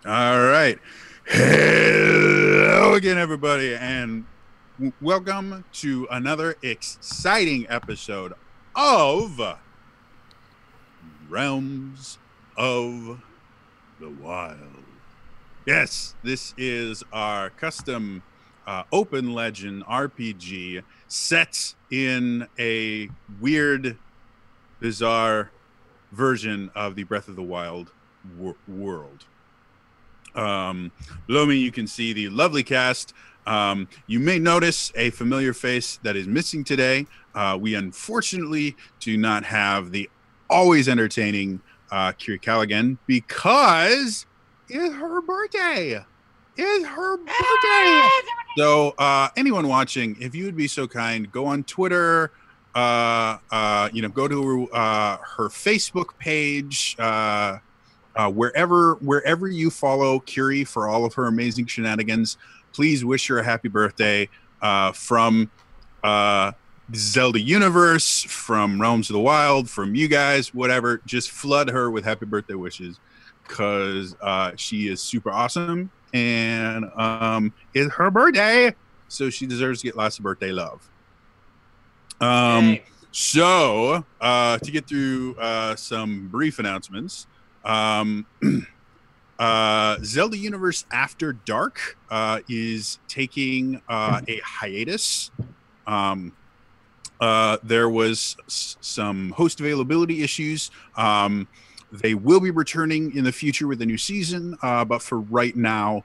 All right. Hello again, everybody, and welcome to another exciting episode of Realms of the Wild. Yes, this is our custom open legend RPG set in a weird, bizarre version of the Breath of the Wild world. Below me, you can see the lovely cast. You may notice a familiar face that is missing today. We unfortunately do not have the always entertaining Kiri Callaghan because it's her birthday. It's her birthday. So anyone watching, if you would be so kind, go on Twitter, go to her Facebook page, wherever you follow Kiri for all of her amazing shenanigans, please wish her a happy birthday from Zelda universe, from Realms of the Wild, from you guys, whatever. Just flood her with happy birthday wishes because she is super awesome and it's her birthday, so she deserves to get lots of birthday love. So to get through some brief announcements. Zelda Universe After Dark is taking a hiatus. There was some host availability issues. They will be returning in the future with a new season, but for right now,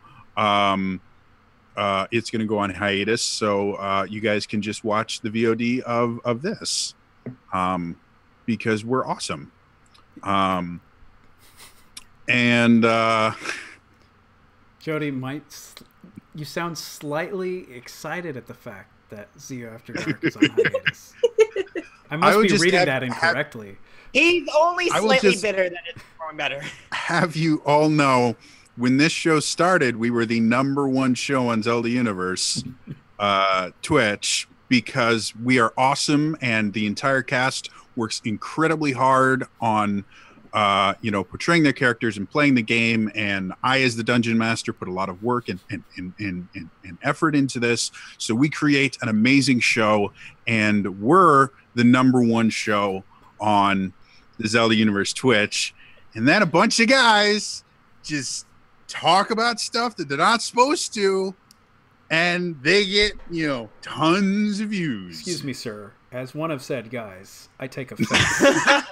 it's going to go on hiatus. So you guys can just watch the VOD of this because we're awesome. And Jody, you sound slightly excited at the fact that Zio After Dark is on hiatus. I must be reading that incorrectly. He's only slightly bitter that it's growing better. Have you all know, when this show started, we were the #1 show on Zelda Universe Twitch because we are awesome and the entire cast works incredibly hard on portraying their characters and playing the game. And I, as the dungeon master, put a lot of work and effort into this. So we create an amazing show, and we're the #1 show on the Zelda Universe Twitch. And then a bunch of guys just talk about stuff that they're not supposed to, and they get, tons of views. Excuse me, sir. As one of said guys, I take offense.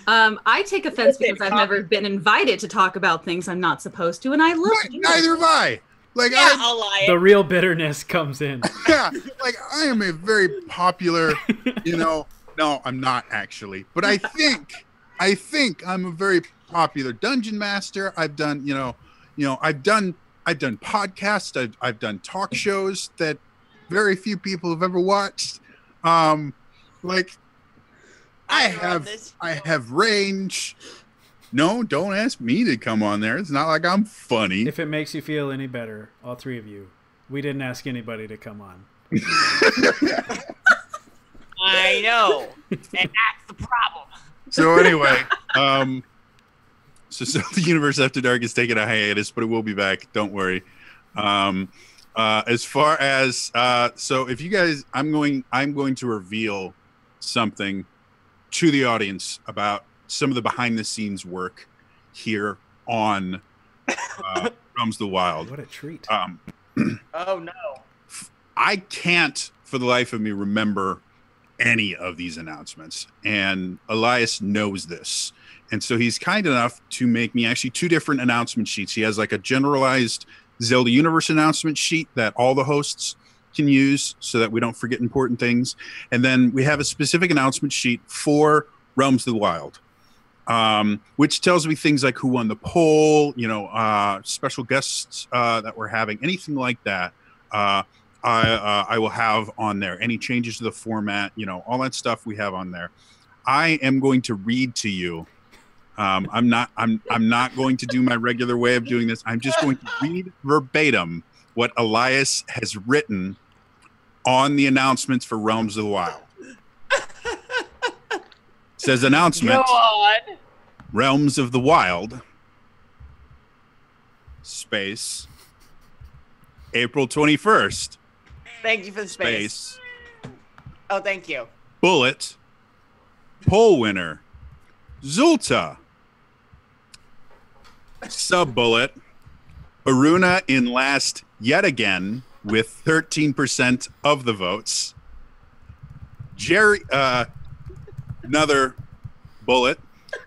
I take offense because I've never been invited to talk about things I'm not supposed to, and I love it. Neither have I. I'll lie. The real bitterness comes in. Yeah, I am a very popular, no, I'm not actually, but I think I'm a very popular dungeon master. I've done, I've done podcasts. I've done talk shows that very few people have ever watched. I have range. No, don't ask me to come on there. It's not like I'm funny. If it makes you feel any better, all three of you, we didn't ask anybody to come on. I know, and that's the problem. So anyway, so Zelda Universe After Dark is taking a hiatus, but it will be back. Don't worry. As far as so, if you guys, I'm going to reveal something to the audience about some of the behind the scenes work here on Realms of the Wild. What a treat. Oh no. I can't for the life of me remember any of these announcements, and Elias knows this. And so he's kind enough to make me actually 2 different announcement sheets. He has like a generalized Zelda Universe announcement sheet that all the hosts can use so that we don't forget important things. And then we have a specific announcement sheet for Realms of the Wild, which tells me things like who won the poll, special guests that we're having, anything like that. I will have on there any changes to the format, all that stuff we have on there. I am going to read to you. I'm not going to do my regular way of doing this. I'm just going to read verbatim what Elias has written on the announcements for Realms of the Wild. It says announcement. Go on. Realms of the Wild space April 21st Thank you for the space. Oh, thank you. bullet poll winner Zulta. Sub-bullet Aruna in last yet again with 13% of the votes. Jerry, another bullet.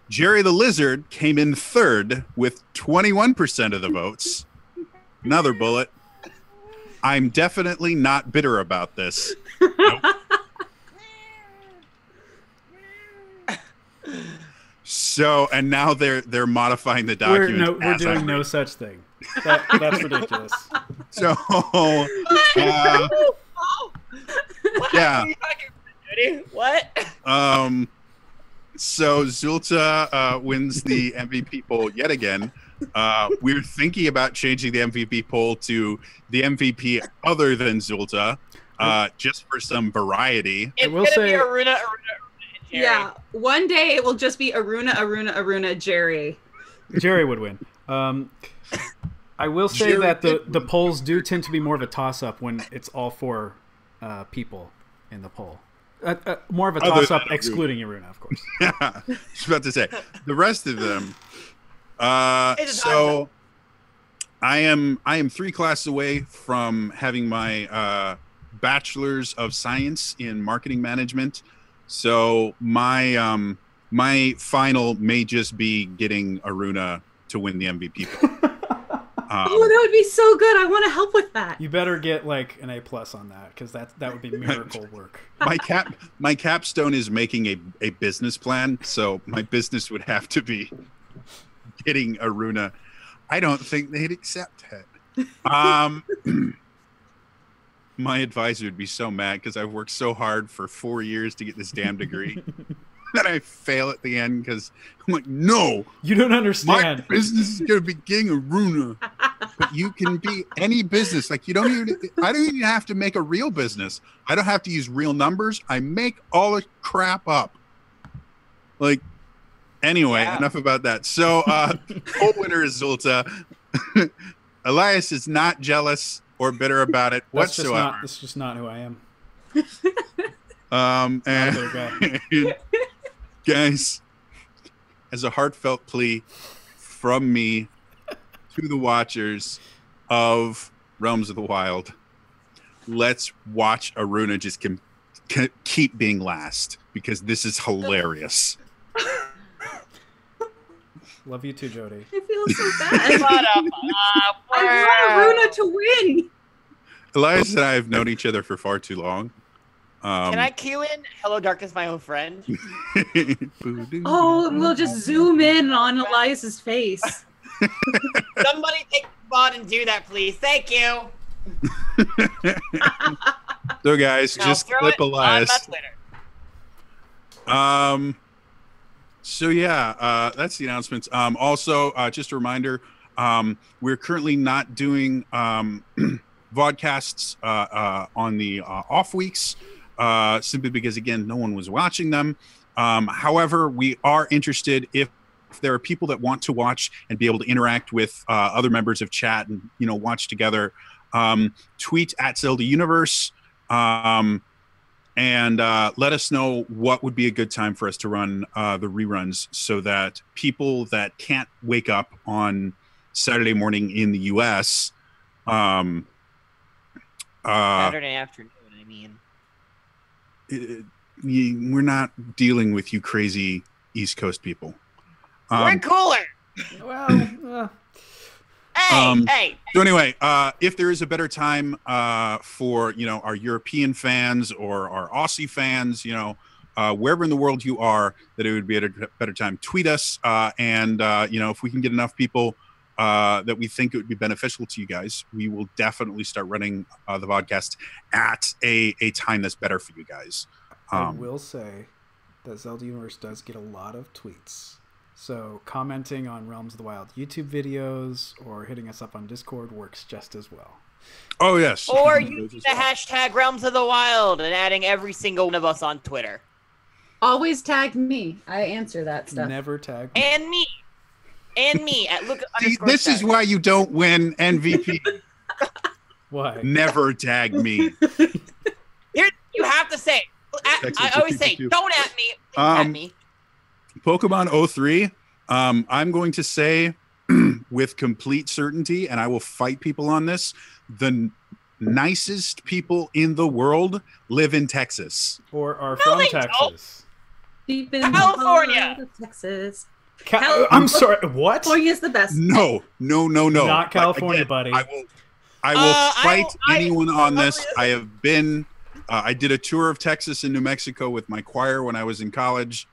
Jerry the Lizard came in third with 21% of the votes. Another bullet. I'm definitely not bitter about this. Nope. So, and now they're modifying the document. We're doing no such thing. That's ridiculous. So, yeah. What? So Zulta wins the MVP poll yet again. We're thinking about changing the MVP poll to the MVP other than Zulta, just for some variety. It's going to be Aruna, Jerry. Yeah, one day it will just be Aruna, Jerry. Jerry would win. I will say that the polls do tend to be more of a toss-up when it's all four people in the poll. More of a toss-up, excluding Aruna, of course. Yeah, I was about to say the rest of them. So I am 3 classes away from having my bachelor's of science in marketing management. So my my final may just be getting Aruna to win the MVP. Oh, that would be so good. I want to help with that. You better get like an A+ on that, because that would be miracle work. My capstone is making a business plan, so my business would have to be getting Aruna. I don't think they'd accept it. My advisor would be so mad because I've worked so hard for 4 years to get this damn degree. That I fail at the end because I'm like, no, you don't understand. My business is going to be getting Aruna, but you can be any business. Like I don't even have to make a real business. I don't have to use real numbers. I make all the crap up. Like, anyway, enough about that. So, poll winner is Zulta. Elias is not jealous or bitter about it whatsoever. That's just not who I am. And guys, as a heartfelt plea from me to the watchers of Realms of the Wild, let's watch Aruna just keep being last, because this is hilarious. Love you too, Jodie. I feel so bad. I want Aruna to win. Elias and I have known each other for far too long. Can I cue in Hello Darkness, My Old Friend? Oh, we'll just zoom in on Elias's face. Somebody take the spot and do that, please. Thank you. So, guys, Now just throw clip it on Elias. my Twitter. So yeah, that's the announcements. Also, just a reminder, we're currently not doing vodcasts on the off weeks, simply because, again, no one was watching them. However, we are interested if there are people that want to watch and be able to interact with other members of chat and watch together. Tweet at Zelda Universe. And let us know what would be a good time for us to run the reruns, so that people that can't wake up on Saturday morning in the U.S. Saturday afternoon, I mean. We're not dealing with you crazy East Coast people. We're cooler. Well, Hey. So anyway, if there is a better time for our European fans or our Aussie fans, wherever in the world you are, that it would be at a better time, tweet us, and if we can get enough people that we think it would be beneficial to you guys, we will definitely start running the podcast at a time that's better for you guys. I will say that Zelda Universe does get a lot of tweets. So commenting on Realms of the Wild YouTube videos or hitting us up on Discord works just as well. Oh, yes. Or using the hashtag Realms of the Wild and adding every single one of us on Twitter. Always tag me. I answer that stuff. Never tag me. And me. And me at Luca. See, this is why you don't win MVP. Why? Never tag me. Here, you have to say. I always say, don't at me. Please at me. Pokemon 03. I'm going to say with complete certainty, and I will fight people on this, the nicest people in the world live in Texas. Or are from Texas. Deep in California. Texas. I'm sorry, what? California is the best. No. Not California, again, buddy. I will fight anyone on this. I have been, I did a tour of Texas and New Mexico with my choir when I was in college.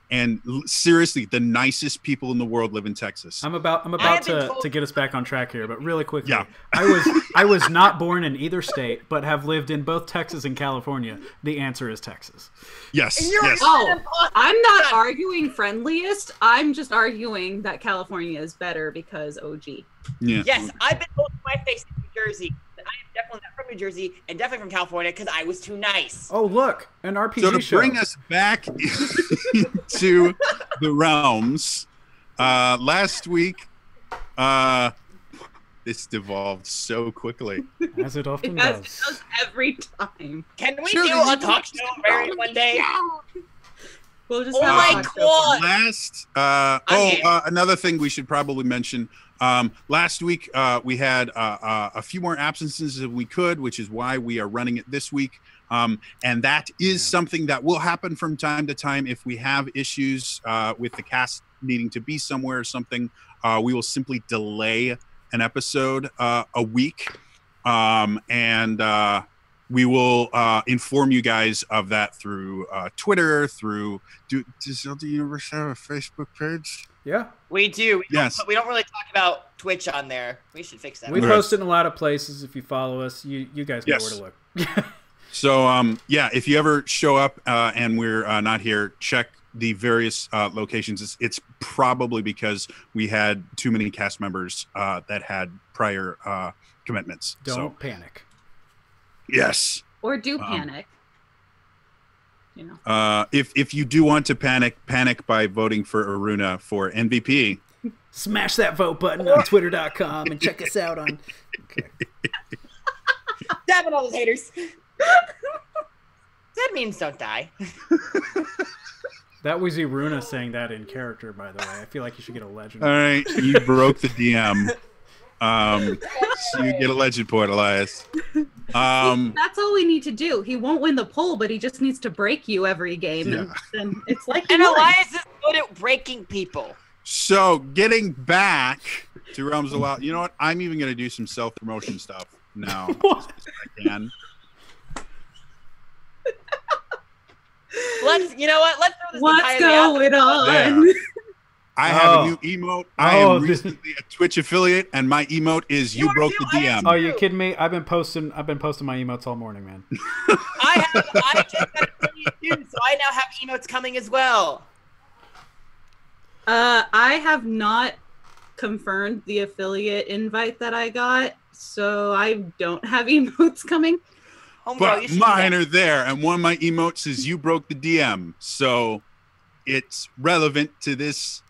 And seriously, the nicest people in the world live in Texas. I'm about to get us back on track here, but really quickly, yeah. I was not born in either state, but have lived in both Texas and California. The answer is Texas. Yes. Oh, I'm not arguing friendliest. I'm just arguing that California is better because OG. Yeah. Yes, I've been told to my face in New Jersey. I am definitely not from New Jersey and definitely from California because I was too nice. Oh, look, an RPG show. So to show. bring us back into the realms, last week, this devolved so quickly. As it often does. does. It does every time. Can we do a talk show one day? We'll just Oh my god! Last, another thing we should probably mention. Last week we had a few more absences than we could, which is why we are running it this week. And that is something that will happen from time to time if we have issues with the cast needing to be somewhere or something. We will simply delay an episode a week, and we will inform you guys of that through Twitter. Does Zelda Universe have a Facebook page? Yeah, we do. Yes. We don't really talk about Twitch on there. We should fix that. We post it in a lot of places. If you follow us, you guys know where to look. So, if you ever show up and we're not here, check the various locations. It's probably because we had too many cast members that had prior commitments. Don't panic. Yes. Or do panic. You know. If you do want to panic by voting for Aruna for MVP. Smash that vote button on twitter.com and check us out on... Okay. Damn it, all those haters. That means don't die. That was Iruna saying that in character, by the way. I feel like you should get a legend. All right, you broke the DM. So you get a legend point, Elias. That's all we need to do. He won't win the poll, but he just needs to break you every game, and then it's like. And Elias is good at breaking people. So getting back to Realms of Wild, you know what? I'm even going to do some self-promotion stuff now. If I can. Let's throw this. What's going on? Yeah. I have a new emote. I am recently a Twitch affiliate, and my emote is "You broke the DM." Oh, you kidding me? I've been posting my emotes all morning, man. I just got an affiliate too, so I now have emotes coming as well. I have not confirmed the affiliate invite that I got, so I don't have emotes coming. But mine are there, and one of my emotes says "You broke the DM," so it's relevant to this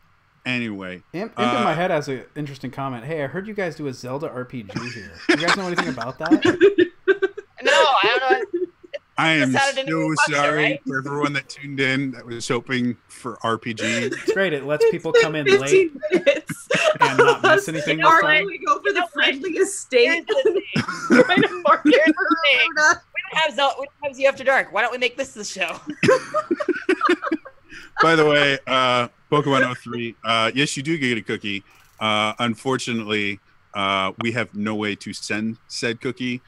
anyway. Imp in my head has an interesting comment. Hey, I heard you guys do a Zelda RPG here. Do you guys know anything about that? No, I don't know. I am so sorry for everyone that tuned in that was hoping for RPG. It's great. It lets people come in late and not miss anything. Or we go for the friendliest state. Trying to market for we don't have Z After Dark. Why don't we make this the show? By the way, Pokemon 03, yes, you do get a cookie. Unfortunately, we have no way to send said cookie.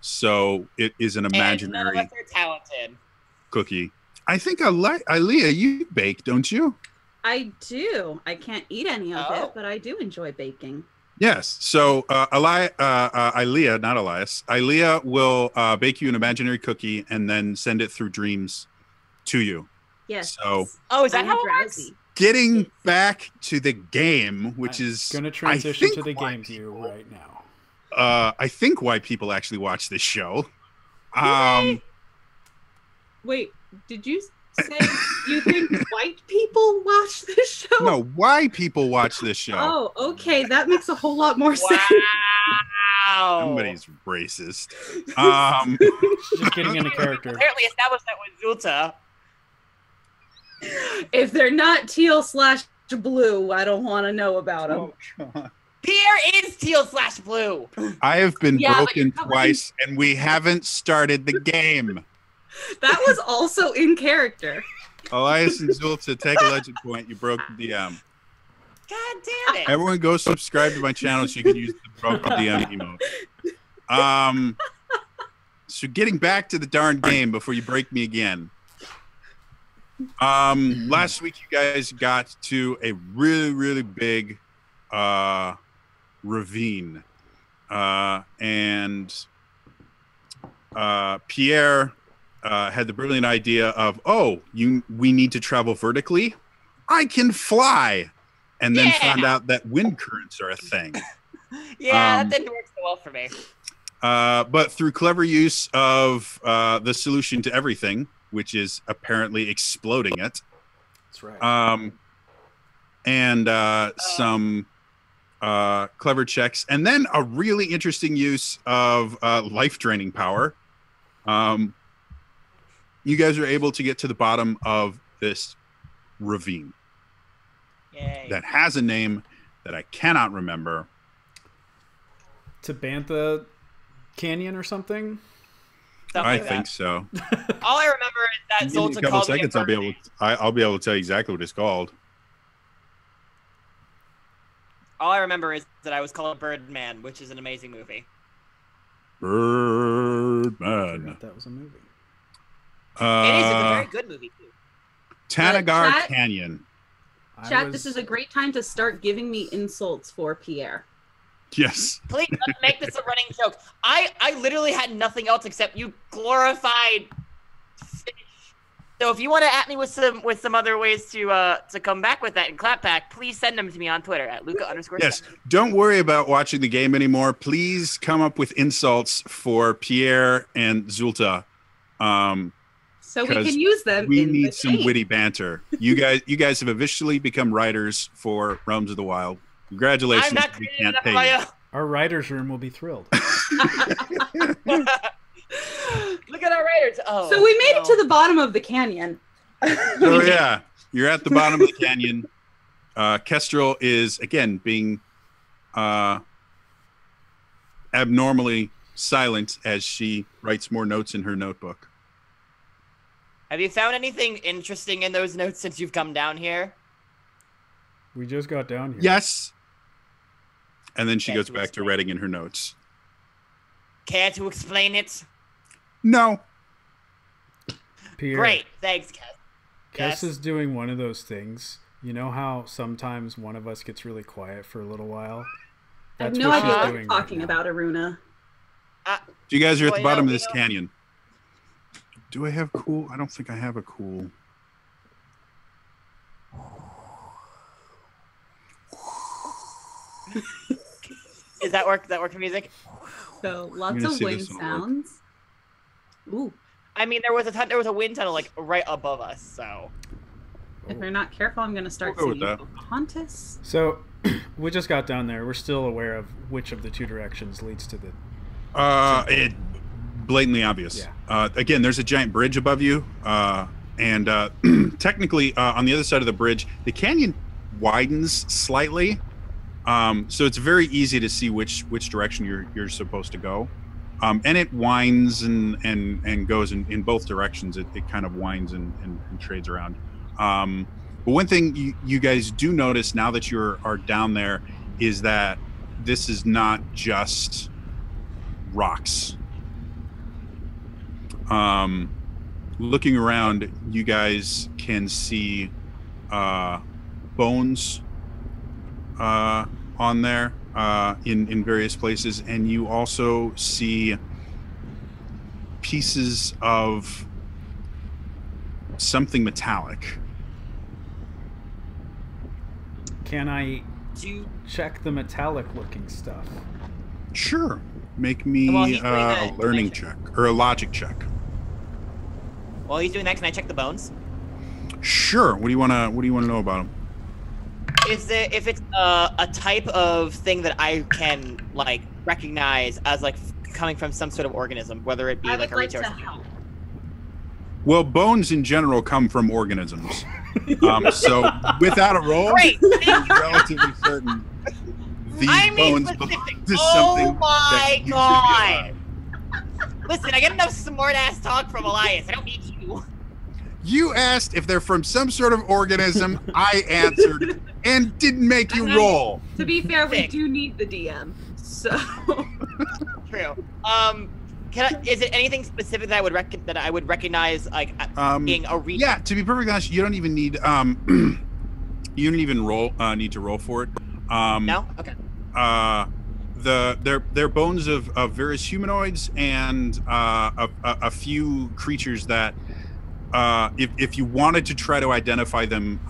So it is an imaginary none of us are talented. cookie. I think Aaliyah, you bake, don't you? I do. I can't eat any of it, but I do enjoy baking. Yes. So Aaliyah, not Elias, Aaliyah will bake you an imaginary cookie and then send it through dreams to you. Yes. So. Is that how it works? Getting back to the game, which is going to transition to the game view right now. I think why people actually watch this show. Wait, did you say you think white people watch this show? No, why people watch this show? Oh, okay. That makes a whole lot more sense. Wow. Somebody's racist. Just getting into character. Apparently established that with Zulta. If they're not teal/blue, I don't want to know about them. God. Pierre is teal/blue. I have been Yeah, but broken you're covered twice, and we haven't started the game. That was also in character. Elias and Zulta, take a legend point. You broke the DM. God damn it. Everyone go subscribe to my channel so you can use the broken DM emote. So getting back to the darn game before you break me again. Last week you guys got to a really, really big ravine. And Pierre had the brilliant idea of, we need to travel vertically. I can fly. And then found out that wind currents are a thing. Yeah, that didn't work so well for me. But through clever use of the solution to everything, which is apparently exploding it. That's right. And some clever checks. And then a really interesting use of life-draining power. You guys are able to get to the bottom of this ravine. Yay. That has a name that I cannot remember. Tabantha Canyon or something? I think so. All I remember is that Give me Zolta a couple called seconds, me I'll be able to tell you exactly what it's called. All I remember is that I was called Birdman, which is an amazing movie. Birdman. That was a movie. It is a very good movie, too. Tanagar Chat- Canyon. Chat, this is a great time to start giving me insults for Pierre. Yes. Please let's make this a running joke. I literally had nothing else except you glorified fish. So if you want to at me with some other ways to come back with that and clap back, please send them to me on Twitter at Luca_. Yes. Don't worry about watching the game anymore. Please come up with insults for Pierre and Zulta. So we can use them. We in need the some game. witty banter. You guys have officially become writers for Realms of the Wild. Congratulations. I'm not We creative can't enough pay of my you. own. Our writer's room will be thrilled. Look at our writers. Oh. So we made it to the bottom of the canyon. So yeah, you're at the bottom of the canyon. Kestrel is again being abnormally silent as she writes more notes in her notebook. Have you found anything interesting in those notes since you've come down here? We just got down here. Yes. And then she Care goes to back to explain? writing in her notes. Care to explain it? No. Pierre, Great, thanks, Kes. Kes Yes. is doing one of those things. You know how sometimes one of us gets really quiet for a little while? I have That's no what idea she's what doing you're right talking now. about, Aruna. So you guys are at the Well, bottom of you this know- canyon. Do I have cool? I don't think I have a cool. Is that work? That work for music? So lots gonna of see wind this one work. sounds. Ooh, I mean, there was a wind tunnel like right above us. So if we're not careful, I'm going to start We'll go with singing that. Pocahontas. So, we just got down there. We're still aware of which of the two directions leads to the... It blatantly obvious. Yeah. Again, there's a giant bridge above you, and technically on the other side of the bridge, the canyon widens slightly, so it's very easy to see which direction you're supposed to go, and it winds and goes in both directions. It kind of winds and trades around. But one thing you guys do notice now that you are down there is that this is not just rocks. Looking around, you guys can see bones on there in various places, and you also see pieces of something metallic. Can I do you, check the metallic looking stuff? Sure. Make me Well, he's doing a that. learning check or a logic check. while he's doing that, can I check the bones? Sure. What do you wanna know about them? If it's a type of thing that I can like recognize as like coming from some sort of organism, whether it be I like would a like creature to or something. help. Well, bones in general come from organisms. So without a roll, Great. I'm relatively certain these I mean bones belong specific. to Oh something my that used to be god! alive. Listen, I get enough smart ass talk from Elias. I don't need you. You asked if they're from some sort of organism. I answered and didn't make you And roll. To be fair, we Sick. do need the DM. So True. Is it anything specific that I would recognize like being a region? Yeah, to be perfectly honest, you don't even need you don't even need to roll for it. No? Okay. They're bones of various humanoids and a few creatures that if you wanted to try to identify them,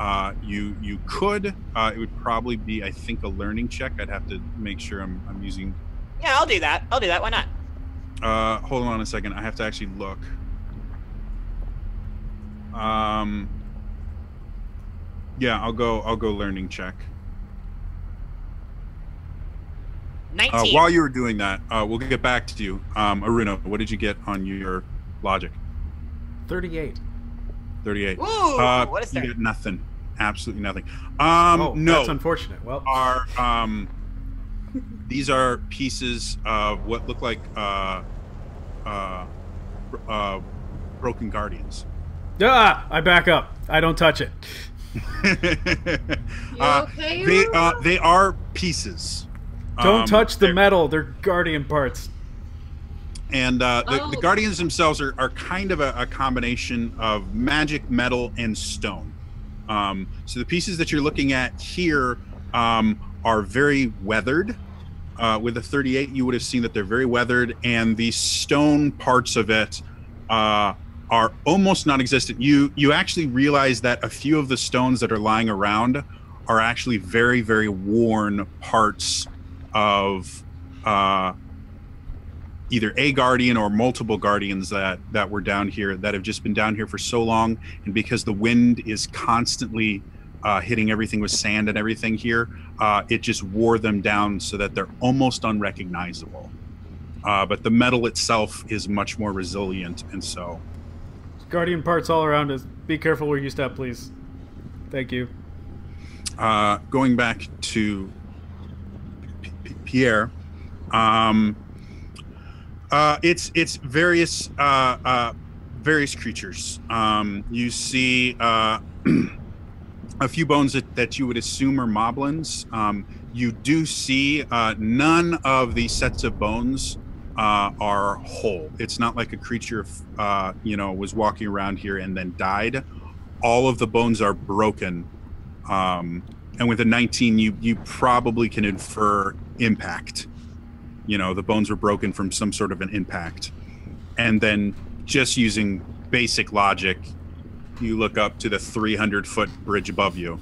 you could. It would probably be, I think, a learning check. I'd have to make sure I'm using. Yeah, I'll do that. Why not? Hold on a second. I have to actually look. Yeah, I'll go learning check. 19. While you were doing that, we'll get back to you. Aruna, what did you get on your logic? 38. 38. Ooh, what a You start. get nothing. Absolutely nothing. Oh, No. that's unfortunate. Well, These are pieces of what look like broken guardians. I back up. I don't touch it. okay? They are pieces. Don't touch the metal. They're guardian parts. And the guardians themselves are kind of a combination of magic, metal, and stone. So the pieces that you're looking at here are very weathered. With a 38, you would have seen that they're very weathered, and the stone parts of it are almost non-existent. You actually realize that a few of the stones that are lying around are actually very, very worn parts of either a guardian or multiple guardians that were down here that have just been down here for so long, and because the wind is constantly hitting everything with sand and everything here, it just wore them down so that they're almost unrecognizable. But the metal itself is much more resilient, and so Guardian parts all around us. Be careful where you step, please. Thank you. going back to Pierre, it's various various creatures. You see a few bones that you would assume are moblins. You do see none of the sets of bones are whole. It's not like a creature, was walking around here and then died. All of the bones are broken. And with a 19, you probably can infer impact. The bones were broken from some sort of an impact. And then just using basic logic, you look up to the 300-foot bridge above you.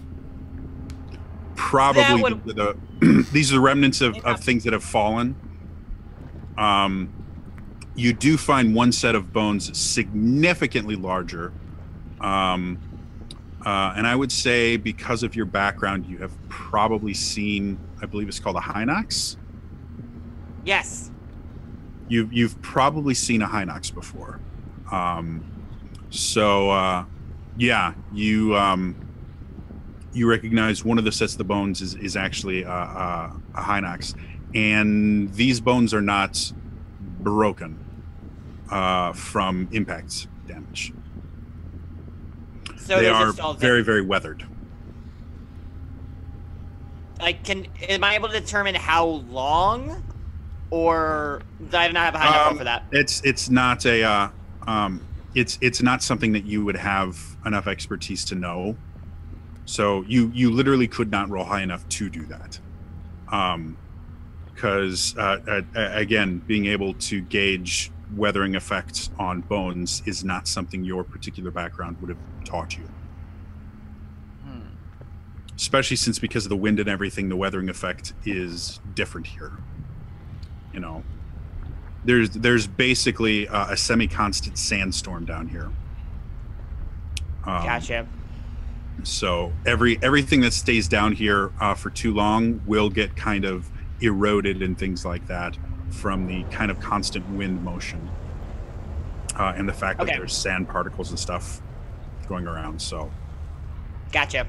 Probably these are the remnants of things that have fallen. You do find one set of bones significantly larger. And I would say because of your background, you have probably seen, I believe it's called a Hinox. Yes. You've probably seen a Hinox before. You recognize one of the sets of the bones is actually a Hinox, and these bones are not broken from impact damage. So they are all very, very weathered. Am I able to determine how long, or do I not have a high enough roll for that? It's not a it's not something that you would have enough expertise to know. So you literally could not roll high enough to do that. Because again, being able to gauge weathering effects on bones is not something your particular background would have taught you. Especially since because of the wind and everything, the weathering effect is different here. There's basically a semi-constant sandstorm down here. Gotcha. So everything that stays down here for too long will get kind of eroded and things like that from the kind of constant wind motion and the fact that there's sand particles and stuff going around. So, gotcha.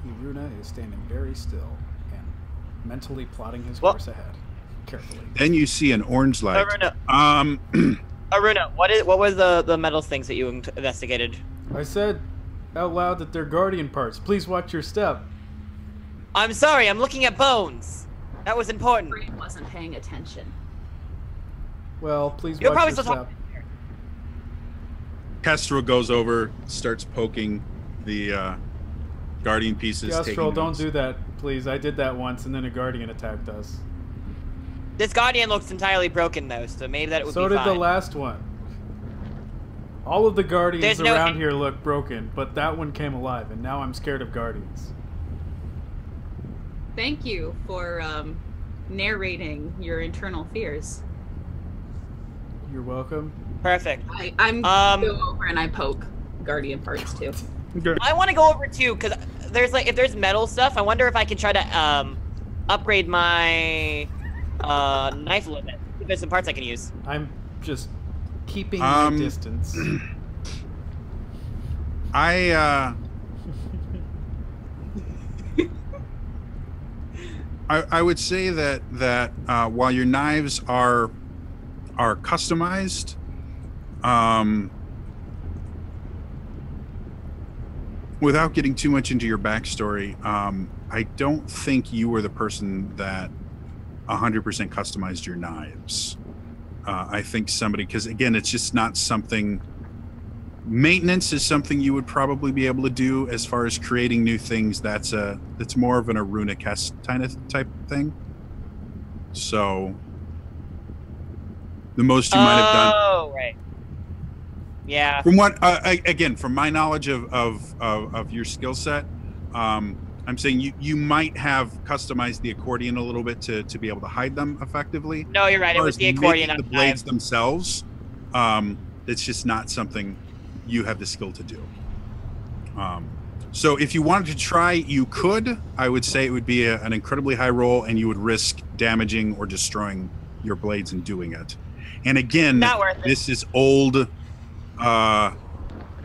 Iruna is standing very still and mentally plotting his course ahead carefully. Then you see an orange light. Aruna, what was the metals things that you investigated? I said out loud that they're guardian parts. Please watch your step. I'm sorry, I'm looking at bones. That was important. Brain wasn't paying attention. Well, please You'll watch probably your still step. Kestrel goes over, starts poking the guardian pieces. Kestrel, don't do that, please. I did that once, and then a guardian attacked us. This guardian looks entirely broken, though, so maybe that would be fine. So did the last one. All of the guardians around here look broken, but that one came alive, and now I'm scared of guardians. Thank you for narrating your internal fears. You're welcome. Perfect. I'm go over and I poke guardian parts too. Okay. I want to go over too, because there's if there's metal stuff, I wonder if I can try to upgrade my knife a little bit. If there's some parts I can use. I'm just keeping my distance. I would say that while your knives are customized, without getting too much into your backstory, I don't think you were the person that 100% customized your knives. I think somebody, because again, it's just not something. Maintenance is something you would probably be able to do. As far as creating new things, that's more of an Aruna-esque type thing. So the most you might have done. Oh, right. Yeah. From what again, from my knowledge of your skill set, I'm saying you might have customized the accordion a little bit to be able to hide them effectively. No, you're right. It was the accordion. The blades themselves, it's just not something you have the skill to do. So if you wanted to try, you could. I would say it would be an incredibly high roll, and you would risk damaging or destroying your blades in doing it. And again, Not worth it. This is old,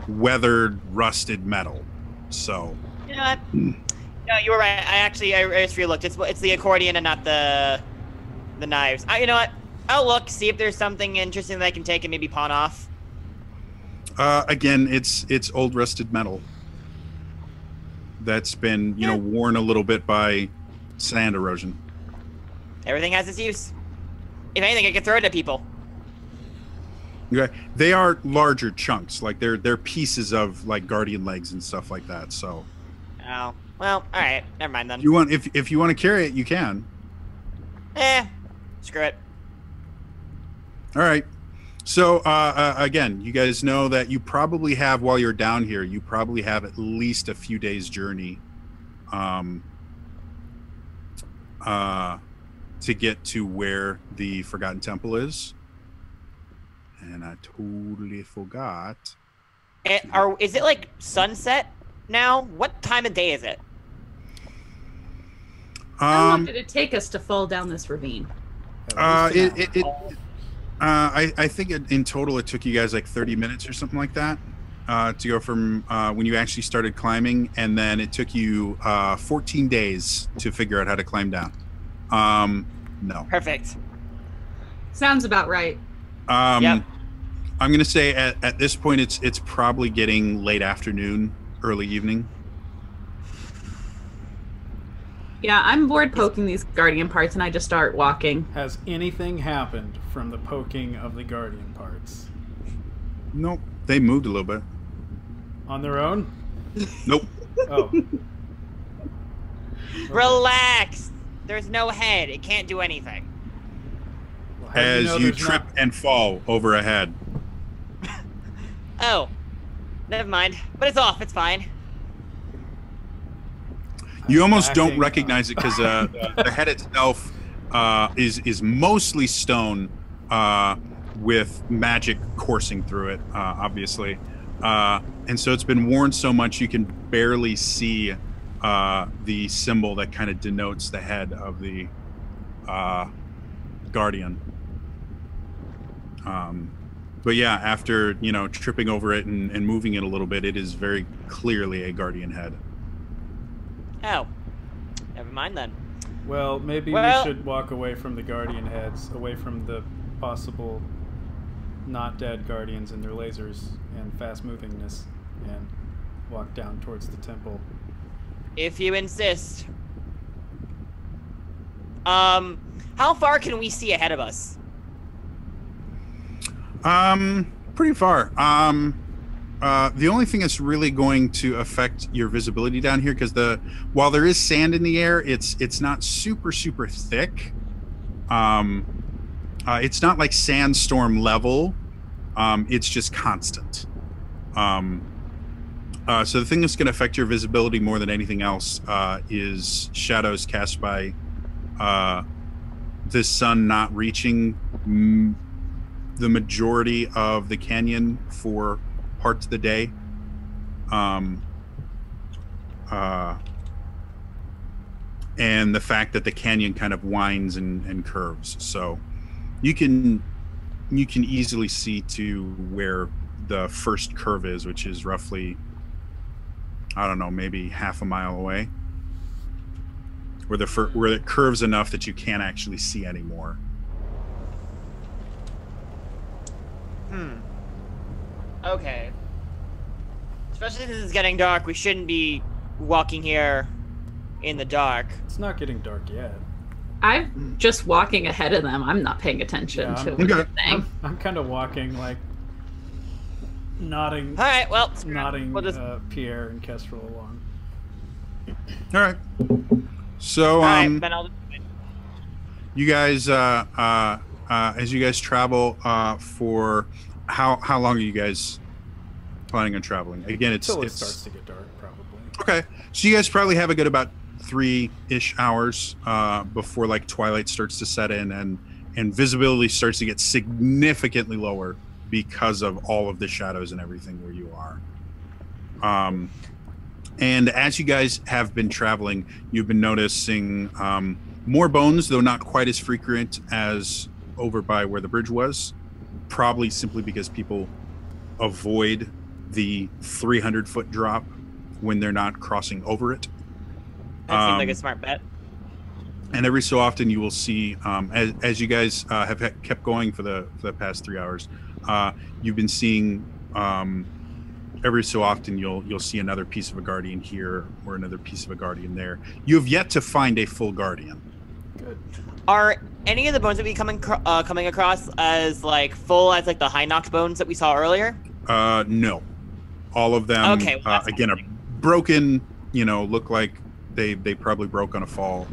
weathered, rusted metal. So. You know what? No, you were right. I just re-looked. It's the accordion and not the knives. You know what? I'll look, see if there's something interesting that I can take and maybe pawn off. Again, it's old rusted metal that's been worn a little bit by sand erosion. Everything has its use. If anything, I can throw it at people. Okay, they are larger chunks, like they're pieces of like guardian legs and stuff like that. So. Oh well, all right. Never mind then. If you want to carry it, you can. Screw it. All right. So again, you guys know that you probably have, while you're down here, you probably have at least a few days journey to get to where the Forgotten Temple is. And I totally forgot. Is it like sunset now? What time of day is it? How long did it take us to fall down this ravine? I think in total it took you guys like 30 minutes or something like that to go from when you actually started climbing, and then it took you 14 days to figure out how to climb down. No. Perfect. Sounds about right. Yep. I'm gonna say at this point it's probably getting late afternoon, early evening. Yeah, I'm bored poking these guardian parts, and I just start walking. Has anything happened from the poking of the guardian parts? Nope. They moved a little bit. On their own? Nope. Oh. Relax. There's no head. It can't do anything. Well, As you trip and fall over a head. Oh. Never mind. But it's off. It's fine. You almost don't recognize it because the head itself is mostly stone with magic coursing through it, obviously. And so it's been worn so much you can barely see the symbol that kind of denotes the head of the guardian. But yeah, after, you know, tripping over it and moving it a little bit, it is very clearly a guardian head. Oh, never mind then. Well, maybe we should walk away from the guardian heads, away from the possible not dead guardians and their lasers and fast movingness, and walk down towards the temple. If you insist. How far can we see ahead of us? Pretty far. The only thing that's really going to affect your visibility down here, because while there is sand in the air, it's not super thick. It's not like sandstorm level. It's just constant. So the thing that's going to affect your visibility more than anything else is shadows cast by the sun not reaching the majority of the canyon for parts of the day. And the fact that the canyon kind of winds and curves. So you can easily see to where the first curve is, which is roughly, I don't know, maybe half a mile away, where it curves enough that you can't actually see anymore. Okay. Especially since it's getting dark, we shouldn't be walking here in the dark. It's not getting dark yet. I'm just walking ahead of them. I'm not paying attention to what they're saying. I'm kind of walking, like, nodding. All right, well, nodding Pierre and Kestrel along. All right. So, then I'll do it. you guys, as you guys travel, for how long are you guys planning on traveling? Again, Until it starts to get dark, probably. Okay, so you guys probably have a good about 3-ish hours before like twilight starts to set in, and visibility starts to get significantly lower because of all of the shadows and everything where you are. And as you guys have been traveling, you've been noticing more bones, though not quite as frequent as over by where the bridge was, probably simply because people avoid the 300-foot drop when they're not crossing over it. That seems like a smart bet. And every so often you will see, as you guys have kept going for the past 3 hours, you've been seeing every so often you'll see another piece of a guardian here or another piece of a guardian there. You have yet to find a full guardian. Good. Are any of the bones that we coming across as like full as like the Hynox bones that we saw earlier? No, all of them. Okay, well, again, are broken. You know, look like they probably broke on a fall.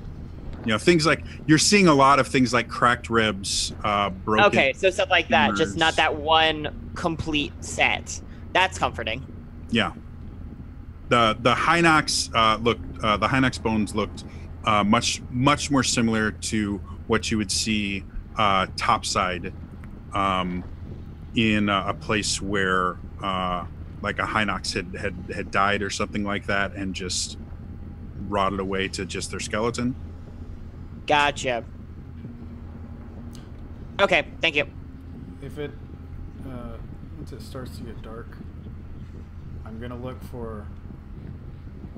You know, things like you're seeing a lot of things like cracked ribs, broken. Okay, so stuff like that, just femurs. not that one complete set. That's comforting. Yeah. The Hynox the Hynox bones looked much more similar to what you would see topside in a place where like a Hynox had died or something like that and just rotted away to just their skeleton. Gotcha. Okay, thank you. If it once it starts to get dark, I'm gonna look for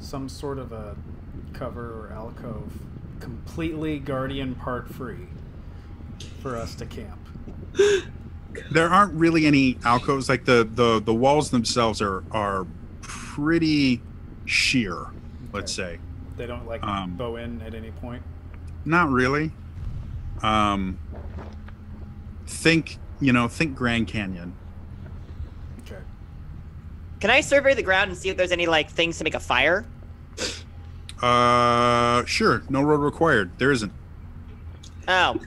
some sort of a cover or alcove, completely guardian part free, for us to camp. There aren't really any alcoves. Like the walls themselves are pretty sheer. Let's say They don't like bow in at any point. not really. Think Grand Canyon. Okay. Can I survey the ground and see if there's any like things to make a fire? Sure. No road required. There isn't. Oh.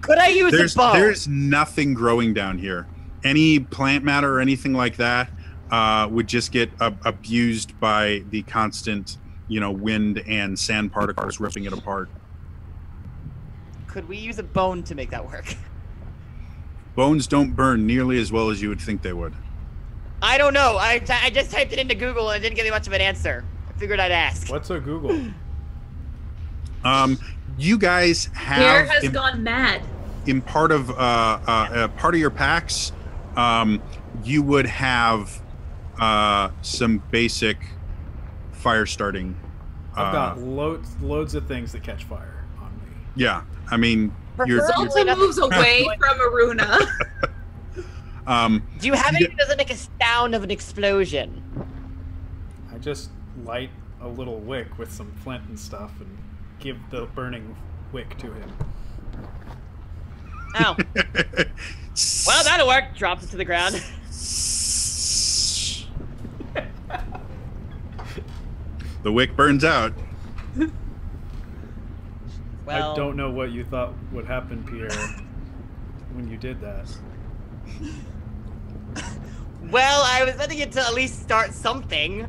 Could I use a bow? There's nothing growing down here. Any plant matter or anything like that would just get abused by the constant, wind and sand particles ripping it apart. Could we use a bone to make that work? Bones don't burn nearly as well as you would think they would. I don't know. I just typed it into Google and it didn't give me much of an answer. I figured I'd ask. What's a Google? You guys have Pierre has gone mad. in part of your packs. You would have some basic fire starting. I've got loads of things that catch fire on me. Yeah, I mean, Zelda moves away from Aruna. Do you have anything that doesn't make a sound of an explosion? I just light a little wick with some flint and stuff and give the burning wick to him. Ow. Well, that'll work. Drops it to the ground. The wick burns out. Well, I don't know what you thought would happen, Pierre, when you did that. Well, I was letting it to at least start something.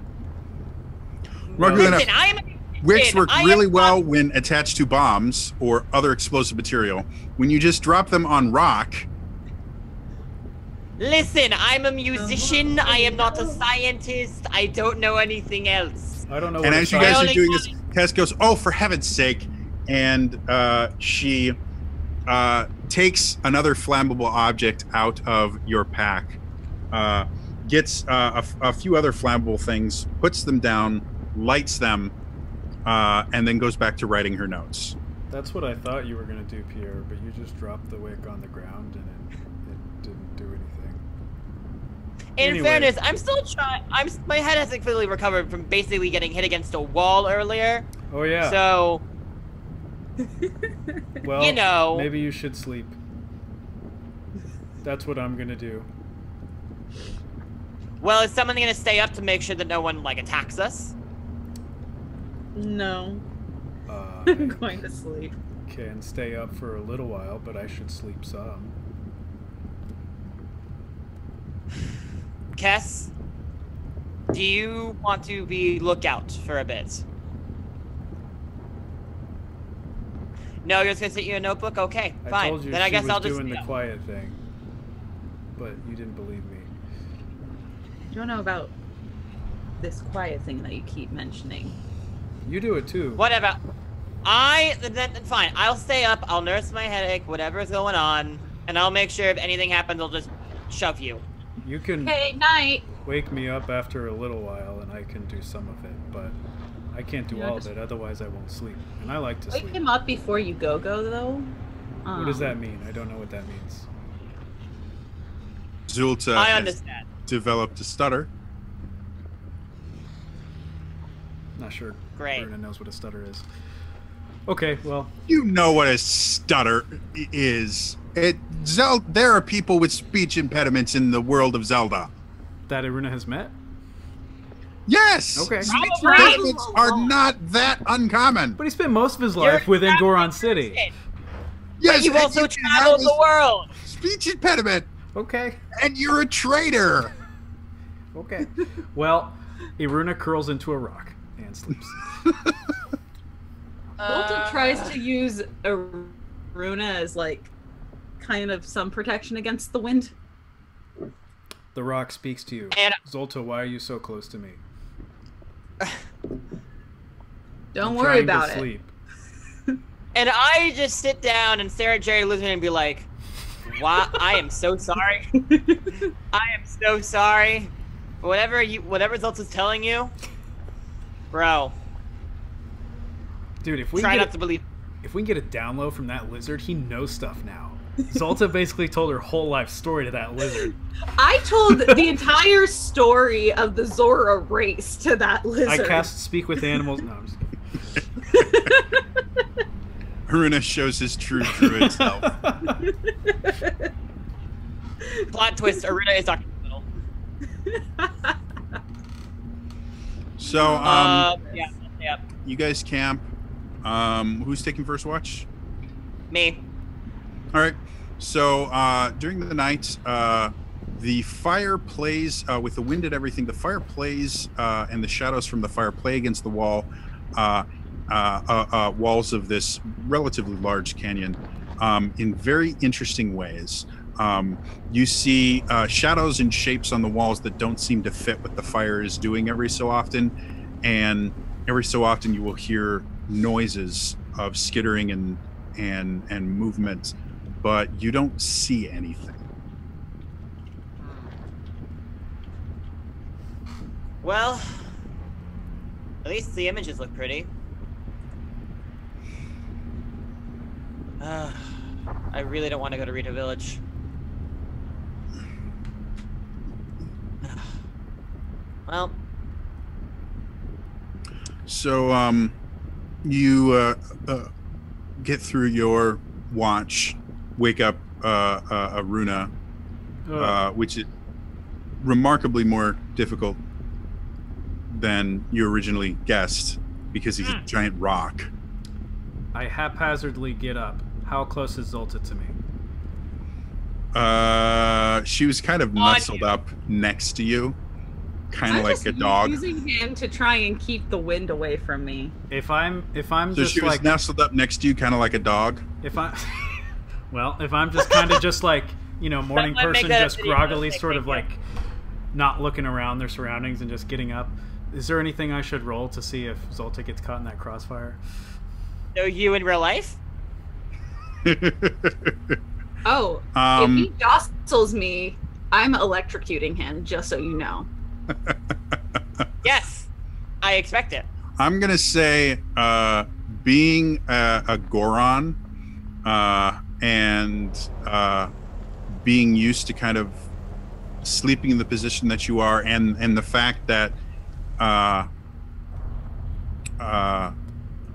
Listen, wicks work I really am well not- when attached to bombs or other explosive material. When you just drop them on rock. Listen, I'm a musician. I am not a scientist. I don't know anything else. I don't know. And what as you it's guys like. are doing this, Tess goes, "Oh, for heaven's sake!" And she takes another flammable object out of your pack, gets a few other flammable things, puts them down, lights them, and then goes back to writing her notes. That's what I thought you were going to do, Pierre, but you just dropped the wick on the ground and it didn't do anything. In fairness, I'm still trying. My head hasn't fully recovered from basically getting hit against a wall earlier. Oh, yeah. So, well, you know. Maybe you should sleep. That's what I'm going to do. Well, is someone gonna stay up to make sure that no one like attacks us? No. I I'm going to sleep. can stay up for a little while, but I should sleep some. Kess, do you want to be lookout for a bit? No, you're just gonna sit in a notebook? Okay, I fine. told you Then I she guess was I'll just doing the quiet thing, but you didn't believe me. You don't know about this quiet thing that you keep mentioning. You do it too. Whatever. Then fine. I'll stay up. I'll nurse my headache, whatever's going on, and I'll make sure if anything happens, I'll just shove you. You can Hey, night. wake me up after a little while, and I can do some of it, but I can't do Yeah, all of just- it. Otherwise, I won't sleep, and I like to Wake sleep. him up before you go though. What does that mean? I don't know what that means. Zulta I has understand. developed a stutter. Not sure. Great. Bruna knows what a stutter is. Okay, well, You know what a stutter is. There are people with speech impediments in the world of Zelda. that Iruna has met. Yes. Okay. Speech Probably. impediments are not that uncommon. But he spent most of his You're life within not Goron person. City. Yes, You've and also you can traveled have the world. a speech impediment, Okay. and you're a traitor. Okay. Well, Iruna curls into a rock and sleeps. Volta tries to use Aruna as like kind of some protection against the wind. The rock speaks to you. And- Zolta, why are you so close to me? Don't I'm worry trying to about it. sleep. And I just sit down and stare at Jerry Lizard and be like, "Wow, I am so sorry. I am so sorry. Whatever Zelda's telling you, bro. Dude, if we Try can not get, to believe." if we can get a download from that lizard, he knows stuff now. Zolta basically told her whole life story to that lizard. I told the entire story of the Zora race to that I lizard. cast Speak with Animals. No, I'm just kidding. Haruna shows his true druid self. Plot twist: Aruna is Dr. Little. So, Yeah. you guys camp. Who's taking first watch? Me. All right. So during the night, the fire plays with the wind and everything. The fire plays, and the shadows from the fire play against the walls of this relatively large canyon in very interesting ways. You see shadows and shapes on the walls that don't seem to fit what the fire is doing every so often, and every so often you will hear noises of skittering and movement, but you don't see anything. Well, at least the images look pretty. I really don't want to go to Rita Village. Well. So, you get through your watch, wake up Aruna, which is remarkably more difficult than you originally guessed because he's a giant rock. I haphazardly get up. How close is Zolta to me? She was kind of nestled up next to you, kind of like a dog. Using him to try and keep the wind away from me. If I'm So just she was like nestled up next to you, kind of like a dog. if I'm just kind of just like, you know, morning Someone make person, that a just video, groggily thank sort you. of like not looking around their surroundings and just getting up. Is there anything I should roll to see if Zolta gets caught in that crossfire? Know you in real life? Oh, if he jostles me, I'm electrocuting him, just so you know. Yes, I expect it. I'm gonna say, being a Goron, and being used to kind of sleeping in the position that you are, and the fact that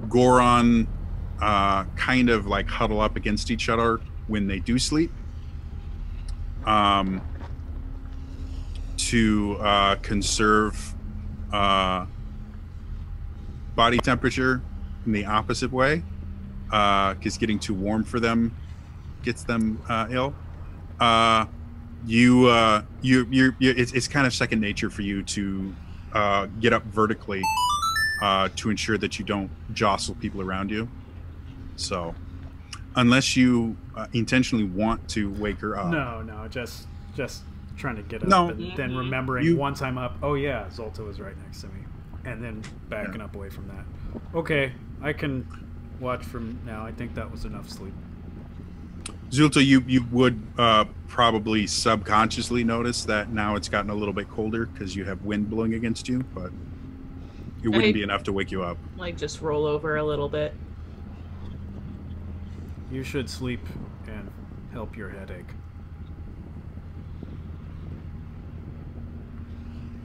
Goron kind of like huddle up against each other when they do sleep, to conserve body temperature in the opposite way, because getting too warm for them gets them ill. It's kind of second nature for you to get up vertically to ensure that you don't jostle people around you. So, unless you intentionally want to wake her up. No, just trying to get up, No. and then remembering once I'm up, oh yeah, Zolta was right next to me, and then backing up away from that. Okay, I can watch from now. I think that was enough sleep. Zulta, you would probably subconsciously notice that now it's gotten a little bit colder because you have wind blowing against you, but it wouldn't be enough to wake you up. Like, just roll over a little bit. You should sleep and help your headache.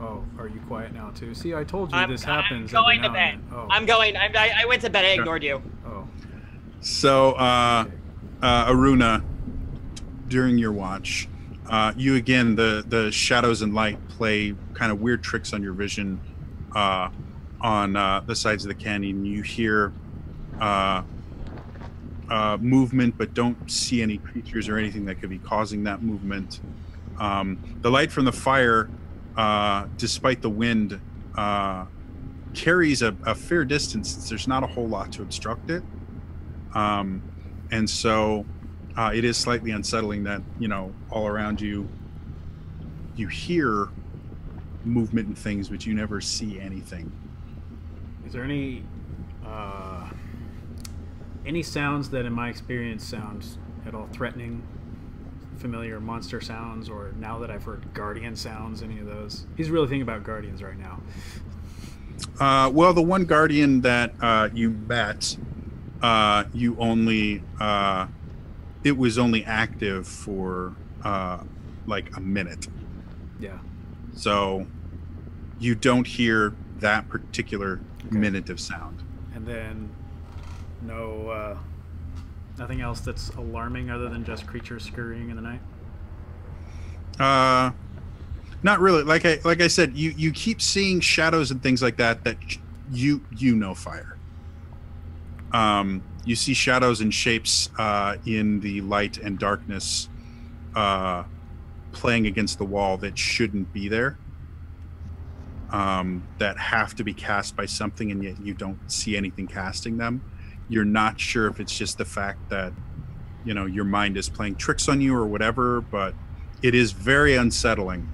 Oh, are you quiet now too? See, I told you this happens. I'm going every to now bed. and then. Oh. I'm going. I went to bed. I ignored you. Oh. So, Aruna, during your watch, you again, the shadows and light play kind of weird tricks on your vision on the sides of the canyon. You hear movement, but don't see any creatures or anything that could be causing that movement. The light from the fire, despite the wind, carries a fair distance. There's not a whole lot to obstruct it. And so it is slightly unsettling that, you know, all around you, you hear movement and things, but you never see anything. Is there any sounds that, in my experience, sound at all threatening? Familiar monster sounds, or now that I've heard guardian sounds, any of those? He's really thinking about guardians right now. Well, the one guardian that you met, you only it was only active for like a minute. Yeah. So you don't hear that particular minute of sound. And then no nothing else that's alarming other than just creatures scurrying in the night? Not really. Like I said, you keep seeing shadows and things like that you know fire. You see shadows and shapes in the light and darkness playing against the wall that shouldn't be there, that have to be cast by something, and yet you don't see anything casting them. You're not sure if it's just the fact that you know, your mind is playing tricks on you or whatever, but it is very unsettling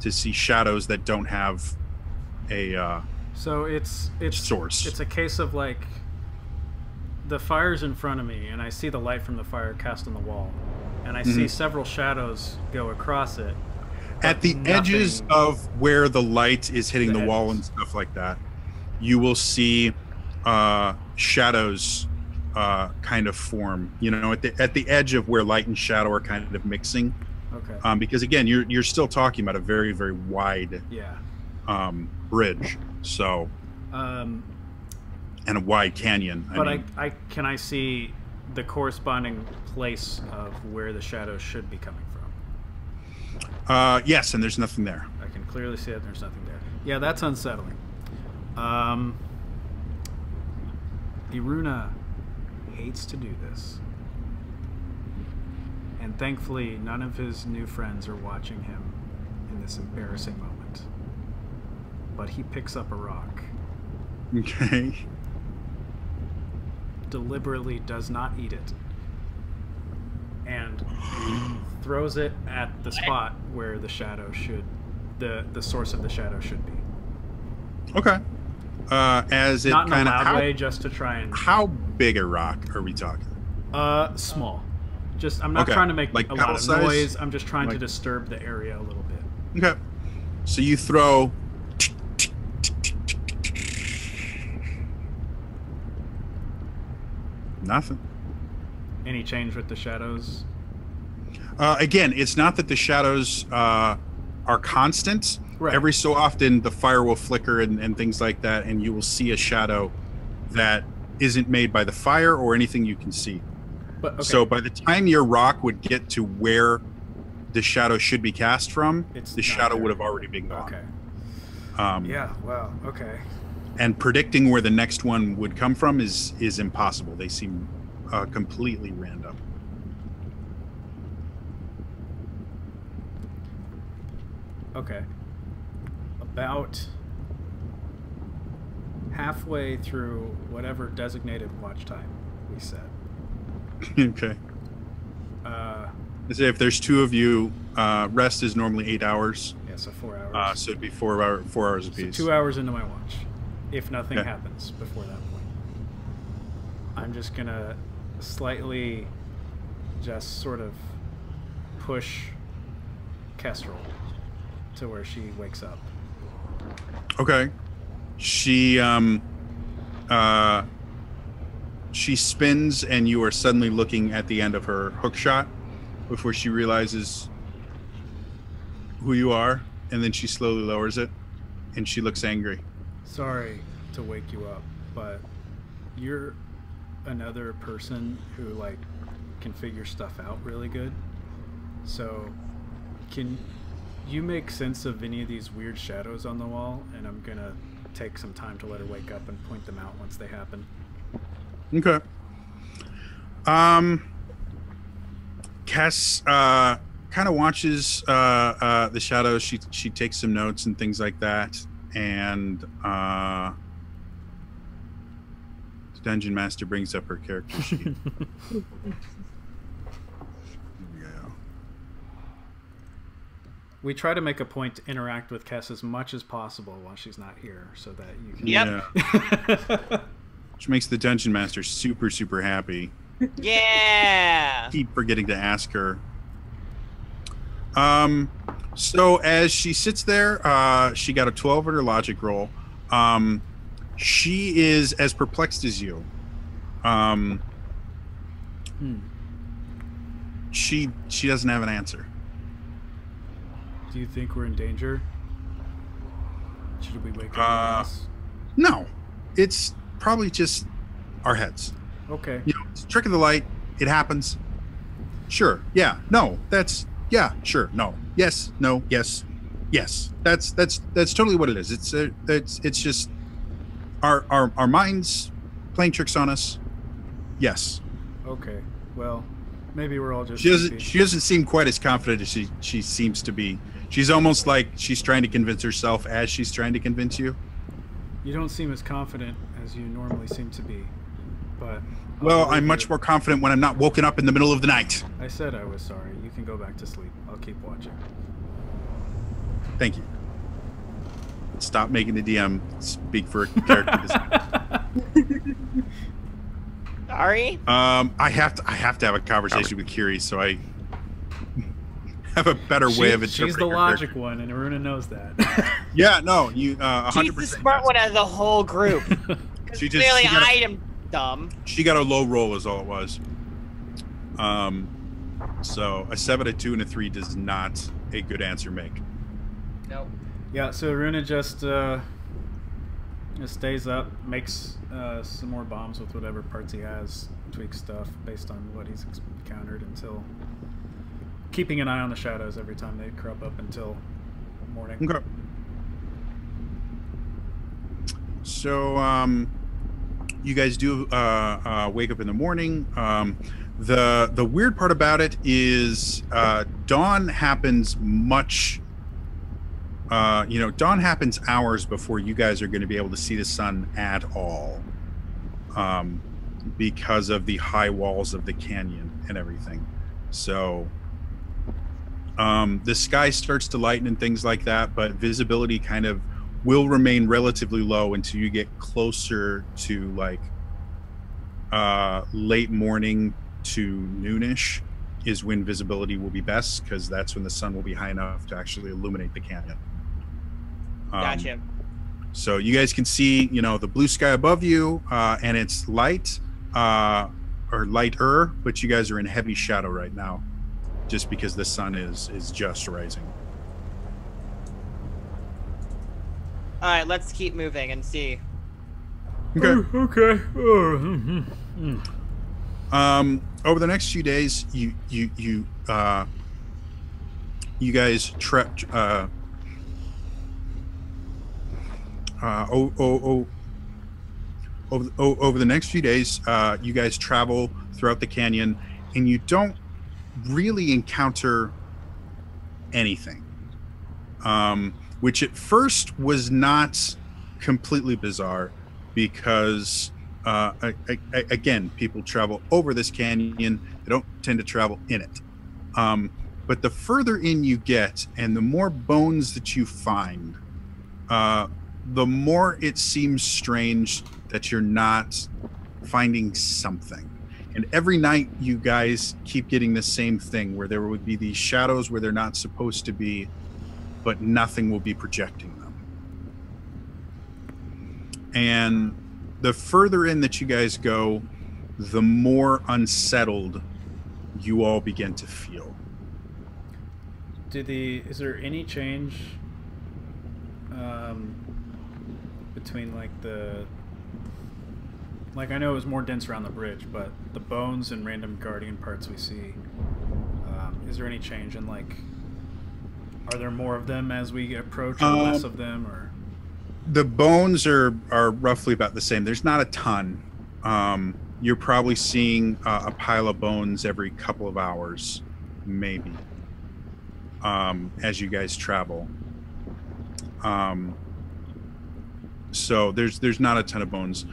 to see shadows that don't have a so it's source. It's a case of like the fire's in front of me and I see the light from the fire cast on the wall and I see several shadows go across it at the edges of where the light is hitting the wall and stuff like that. You will see shadows kind of form, you know, at the edge of where light and shadow are kind of mixing. Okay. Because again, you're still talking about a very, very wide bridge, so and a wide canyon. I can I see the corresponding place of where the shadows should be coming from? Yes, and there's nothing there. I can clearly see that there's nothing there. Yeah, that's unsettling. Iruna hates to do this. And thankfully, none of his new friends are watching him in this embarrassing moment. But he picks up a rock. Okay. Deliberately does not eat it. And throws it at the spot where the shadow should... the source of the shadow should be. Okay. As it not in kind a of loud way, just to try and... How big a rock are we talking? Small. Just I'm not trying to make like a lot of size? noise. I'm just trying to disturb the area a little bit. Okay. So you throw... Nothing. Any change with the shadows? Again, it's not that the shadows are constant. Right. Every so often, the fire will flicker and things like that, and you will see a shadow that isn't made by the fire or anything you can see. But, okay. So by the time your rock would get to where the shadow should be cast from, the shadow would have already been gone. Okay. Yeah. Wow. Okay. And predicting where the next one would come from is impossible. They seem completely random. Okay. About halfway through whatever designated watch time we set. Okay. If there's two of you, rest is normally 8 hours. Yeah, so 4 hours. So it'd be 4 hours apiece. So 2 hours into my watch, if nothing happens before that point. I'm just gonna slightly just sort of push Kestrel to where she wakes up. Okay. She spins and you are suddenly looking at the end of her hook shot before she realizes who you are, and then she slowly lowers it and she looks angry. Sorry to wake you up, but you're another person who like can figure stuff out really good. So can you make sense of any of these weird shadows on the wall? And I'm gonna take some time to let her wake up and point them out once they happen. Okay. Cass kind of watches the shadows. She takes some notes and things like that, and the dungeon master brings up her character sheet. Here we go. We try to make a point to interact with Cass as much as possible while she's not here, so that you can. Yeah. Which makes the dungeon master super, super happy. Yeah. Keep forgetting to ask her. So as she sits there, she got a 12 on her logic roll. She is as perplexed as you. She doesn't have an answer. Do you think we're in danger? Should we wake up else? No. It's probably just our heads. Okay. You know, it's a trick of the light. It happens. Sure. Yeah. No. That's yeah. Sure. No. Yes. No. Yes. Yes. That's totally what it is. It's just our minds playing tricks on us. Yes. Okay. Well, maybe we're all just. She doesn't seem quite as confident as she seems to be. She's almost like she's trying to convince herself as she's trying to convince you. You don't seem as confident as you normally seem to be, but Well, I'm much more confident when I'm not woken up in the middle of the night. I said I was sorry. You can go back to sleep. I'll keep watching. Thank you. Stop making the DM speak for a character design. Sorry. I have to have a conversation with Kiri, so I have a better way of interpreting. She's the logic one, and Aruna knows that. Yeah, no, you 100%. She's the smart one out of the whole group. Clearly, I am dumb. She got a low roll, is all it was. So a 7, a 2, and a 3 does not a good answer make. Nope. Yeah, so Aruna just stays up, makes some more bombs with whatever parts he has, tweaks stuff based on what he's encountered, until keeping an eye on the shadows every time they crop up until morning. Okay. So you guys do wake up in the morning. The weird part about it is dawn happens much. Dawn happens hours before you guys are going to be able to see the sun at all, because of the high walls of the canyon and everything. So the sky starts to lighten and things like that, but visibility kind of will remain relatively low until you get closer to like late morning to noonish is when visibility will be best, because that's when the sun will be high enough to actually illuminate the canyon. Gotcha. So you guys can see, the blue sky above you, and it's light, or lighter, but you guys are in heavy shadow right now, just because the sun is just rising. All right, let's keep moving and see. Okay. Okay. Over the next few days, you guys over the next few days, you guys travel throughout the canyon, and you don't really encounter anything, which at first was not completely bizarre, because again, people travel over this canyon, they don't tend to travel in it. But the further in you get and the more bones that you find, the more it seems strange that you're not finding something. And every night you guys keep getting the same thing, where there would be these shadows where they're not supposed to be, but nothing will be projecting them. And the further in that you guys go, the more unsettled you all begin to feel. Is there any change between I know it was more dense around the bridge, but the bones and random guardian parts we see, is there any change in are there more of them as we approach, or less of them, or? The bones are roughly about the same. There's not a ton. You're probably seeing a pile of bones every couple of hours, maybe, as you guys travel. So there's not a ton of bones.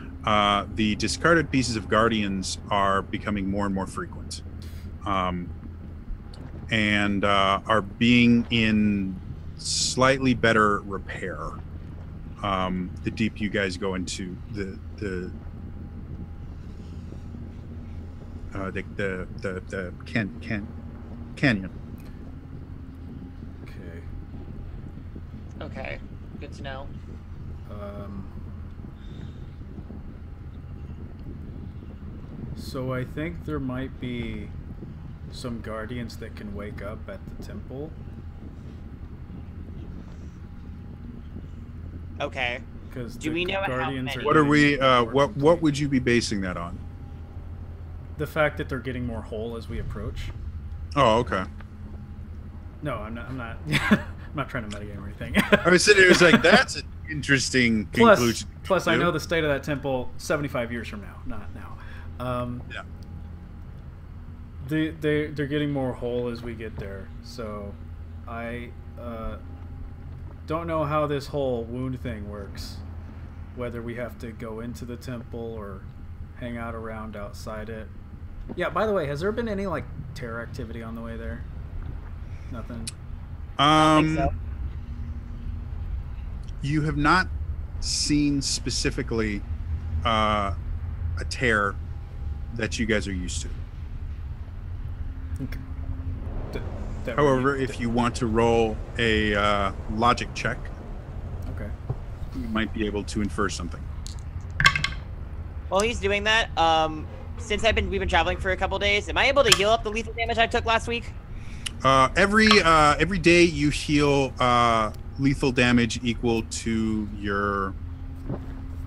The discarded pieces of guardians are becoming more and more frequent, and are being in slightly better repair. The deeper you guys go into the canyon. Okay, good to know. So I think there might be some guardians that can wake up at the temple. Okay. Because do we know how many? What are we? What would you be basing that on? The fact that they're getting more whole as we approach. Oh, okay. No, I'm not. I'm not trying to metagame or anything. I was sitting here, it was like, that's an interesting conclusion. Plus, I know the state of that temple 75 years from now, not now. Yeah. They're getting more whole as we get there, so I don't know how this whole wound thing works. Whether we have to go into the temple or hang out around outside it. Yeah, by the way, has there been any, like, terror activity on the way there? Nothing? I don't think so. You have not seen specifically a tear that you guys are used to. Okay. However, if you want to roll a logic check, Okay. you might be able to infer something. While he's doing that, since we've been traveling for a couple days, am I able to heal up the lethal damage I took last week? Every day you heal lethal damage equal to your.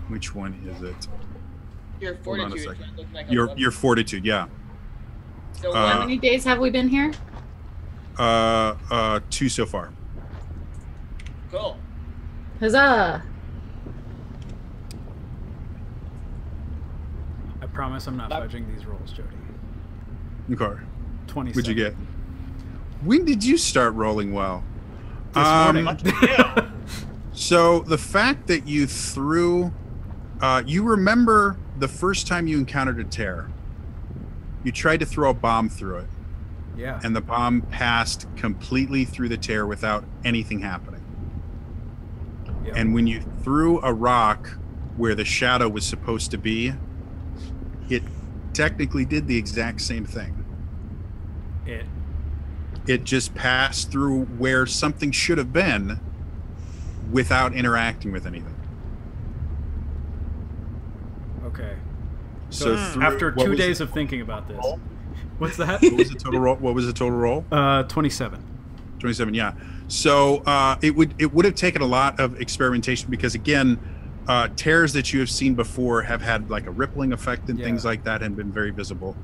Which one is it? Your Hold on a fortitude. second. Looks like Your fortitude, yeah. So How many days have we been here? 2 so far. cool. Huzzah! I promise I'm not fudging these rolls, Jody. Okay. 27. What'd you get? When did you start rolling well? This morning. So the fact that you threw, you remember the first time you encountered a tear. You tried to throw a bomb through it, Yeah. and the bomb passed completely through the tear without anything happening. Yep. And when you threw a rock where the shadow was supposed to be, it technically did the exact same thing. It just passed through where something should have been without interacting with anything. Okay. So After 2 days of thinking about this. What's that? What was the total roll? What was the total roll? 27. 27, yeah. So it would have taken a lot of experimentation because, again, tears that you have seen before have had like a rippling effect and things like that and been very visible.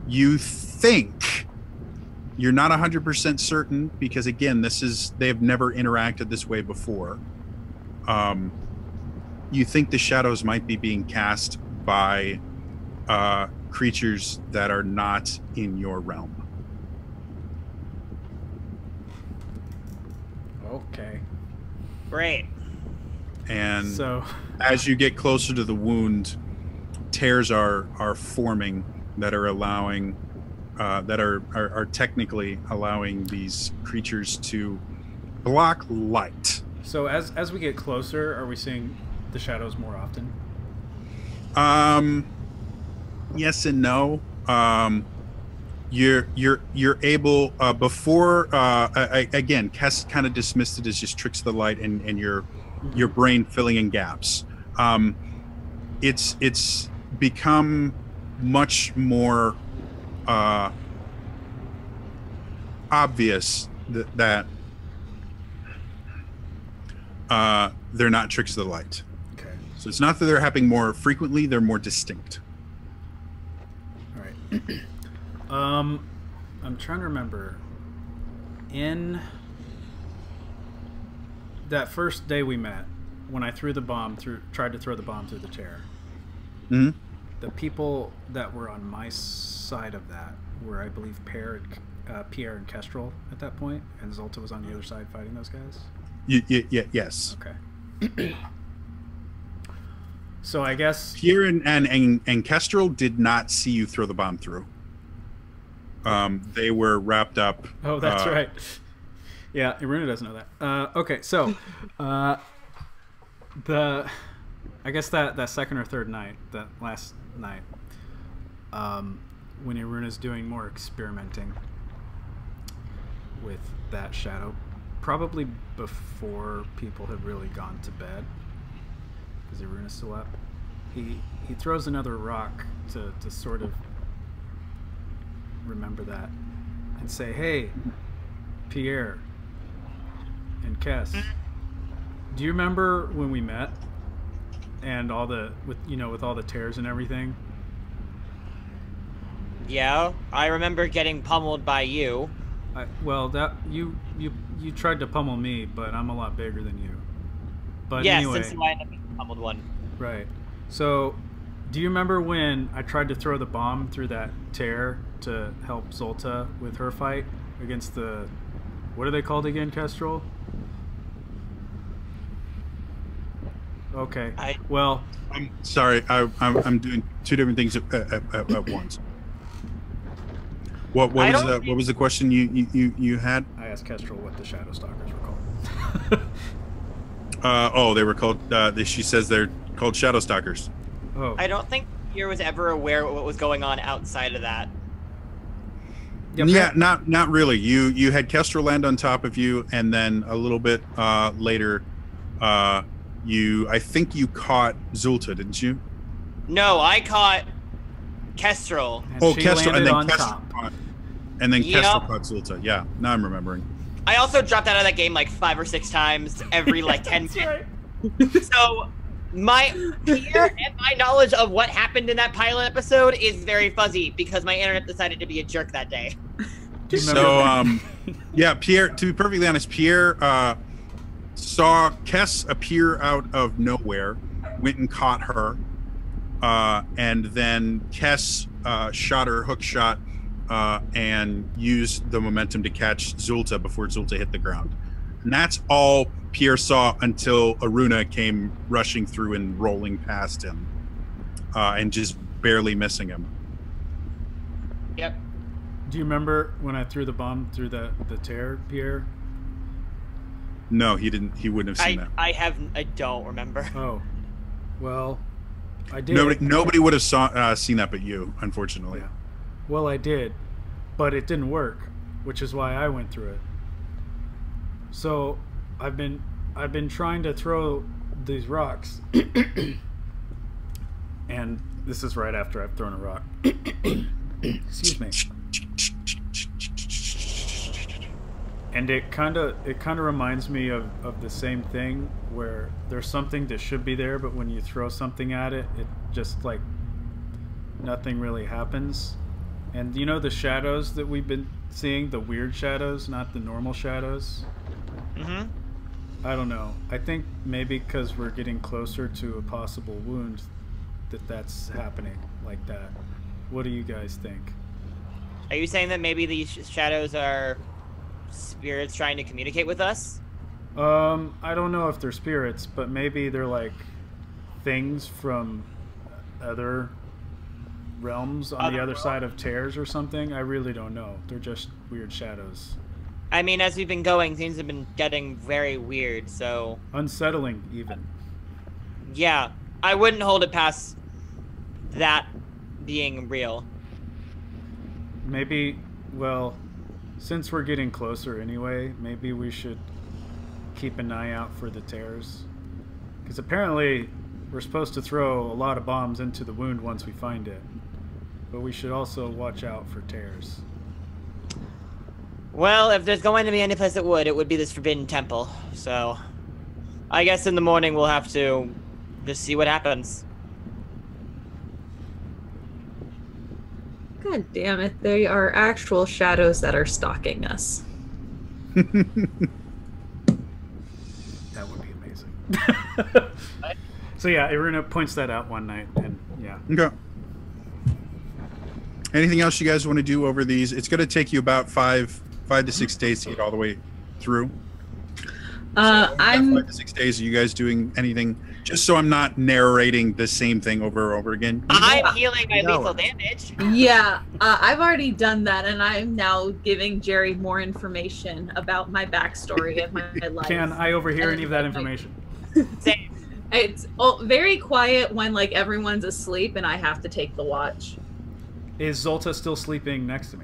You think, you're not 100% certain because, again, they have never interacted this way before. You think the shadows might be being cast by creatures that are not in your realm. Okay. Great. And So, as you get closer to the wound, tears are forming that are allowing, that are technically allowing these creatures to block light. so as we get closer, are we seeing the shadows more often? Yes and no. You're able before again, Kess kind of dismissed it as just tricks of the light and your brain filling in gaps. It's become much more obvious that they're not tricks of the light. Okay. So it's not that they're happening more frequently; they're more distinct. All right. I'm trying to remember. In that first day we met, when I tried to throw the bomb through the chair, Mm-hmm. the people that were on my side of that were, I believe, Pierre and Kestrel at that point, and Zolta was on the other side fighting those guys. Yes. Okay. So I guess Pierre and Kestrel did not see you throw the bomb through. They were wrapped up. Oh, that's right. Yeah, Iruna doesn't know that. Okay, so I guess that second or third night, that last night, when Iruna's doing more experimenting with that shadow, probably before people have really gone to bed, because Iruna's still up, he throws another rock to sort of remember that and say, hey, Pierre and Kess, do you remember when we met and with all the tears and everything? Yeah, I remember getting pummeled by you. You tried to pummel me, but I'm a lot bigger than you. But yes, anyway, since I ended up being pummeled one. right. So, do you remember when I tried to throw the bomb through that tear to help Zolta with her fight against the, what are they called again, Kestrel? Okay. Well, I'm sorry. I'm doing two different things at once. What was the question you had? I asked Kestrel what the Shadow Stalkers were called. They were called. She says they're called Shadow Stalkers. Oh. I don't think Pierre was ever aware of what was going on outside of that. Yeah, not really. You had Kestrel land on top of you, and then a little bit later, I think you caught Zulta, didn't you? No, I caught Kestrel. And Kestrel, and then Kestrel caught Zulta. Yeah, now I'm remembering. I also dropped out of that game like 5 or 6 times every like 10 minutes. Right. So Pierre and my knowledge of what happened in that pilot episode is very fuzzy because my internet decided to be a jerk that day. Yeah, Pierre, to be perfectly honest, Pierre saw Kess appear out of nowhere, went and caught her, and then Kess shot her hook shot and used the momentum to catch Zulta before Zulta hit the ground. And that's all Pierre saw until Aruna came rushing through and rolling past him and just barely missing him. Yep. Do you remember when I threw the bomb through the tear, Pierre? No, he didn't. He wouldn't have seen that. I don't remember. Oh, well, I did. Nobody would have seen that but you, unfortunately. Yeah. Well, I did, but it didn't work, which is why I went through it. So I've been trying to throw these rocks, and this is right after I've thrown a rock. Excuse me. And it kind of reminds me of the same thing where there's something that should be there, but when you throw something at it, it just like nothing really happens. And you know the shadows that we've been seeing, the weird shadows, not the normal shadows? Mm-hmm. I don't know. I think maybe because we're getting closer to a possible wound that's happening like that. What do you guys think? Are you saying that maybe these shadows are spirits trying to communicate with us? I don't know if they're spirits, but maybe they're like things from other realms on the other side of tears or something. I really don't know. They're just weird shadows. I mean, as we've been going, things have been getting very weird, so... Unsettling, even. Yeah, I wouldn't hold it past that being real. Maybe, well, since we're getting closer anyway, maybe we should keep an eye out for the tears. Because apparently we're supposed to throw a lot of bombs into the wound once we find it. But we should also watch out for tears. Well, if there's going to be any place it would be this Forbidden Temple. So, I guess in the morning we'll have to just see what happens. God damn it, they are actual shadows that are stalking us. That would be amazing. So yeah, Irina points that out one night, and yeah. Okay. Anything else you guys want to do over these? It's going to take you about 5 to 6 days to get all the way through. I'm 5 to 6 days. Are you guys doing anything? Just so I'm not narrating the same thing over and over again. I'm healing my lethal damage. Yeah, I've already done that, and I'm now giving Jerry more information about my backstory of my life. Can I overhear any of that information? Same. It's very quiet when like everyone's asleep and I have to take the watch. Is Zolta still sleeping next to me?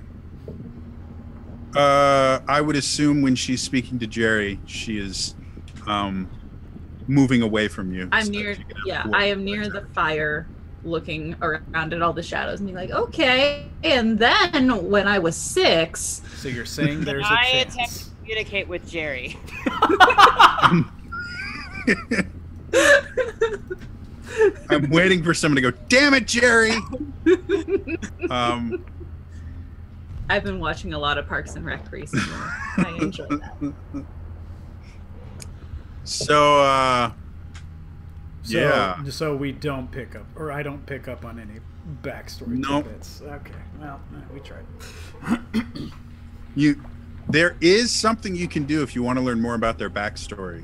I would assume when she's speaking to Jerry, she is moving away from you. I'm near, yeah, I am near the fire looking around at all the shadows and being like, okay. And then when I was 6... So you're saying there's a I chance. attempt to communicate with Jerry. I'm waiting for someone to go, damn it, Jerry! I've been watching a lot of Parks and Rec recently. I enjoy that. So, yeah. So we don't pick up, or I don't pick up on any backstory tidbits. Okay, well, we tried. There is something you can do if you want to learn more about their backstory.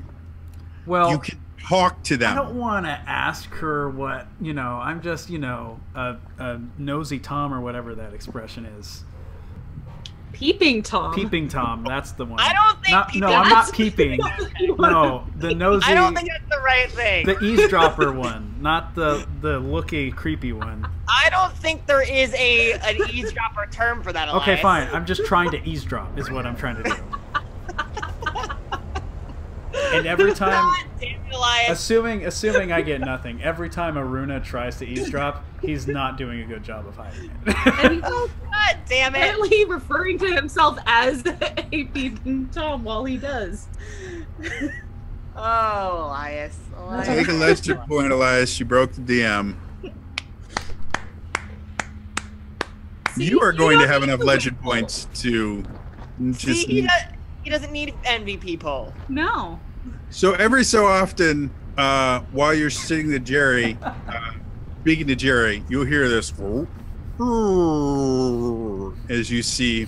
Well, talk to them. I don't want to ask her what, I'm just, a nosy Tom or whatever that expression is. Peeping Tom. Peeping Tom, that's the one. I don't think peeping. No, I'm not peeping. No, the nosy. I don't think that's the right thing. The eavesdropper one, not the looky creepy one. I don't think there is an eavesdropper term for that, Elias. Okay, fine. I'm just trying to eavesdrop is what I'm trying to do. And every time, God damn it, Elias. assuming I get nothing, every time Aruna tries to eavesdrop, he's not doing a good job of hiding it. And he's also God damn it. apparently referring to himself as a peeping Tom while he does. Oh, Elias. Take a legend point, Elias. You broke the DM. See, You are going to don't have need enough to legend win. points to just. See, he doesn't need MVP poll. No. So every so often, while you're sitting to Jerry, speaking to Jerry, you'll hear this as you see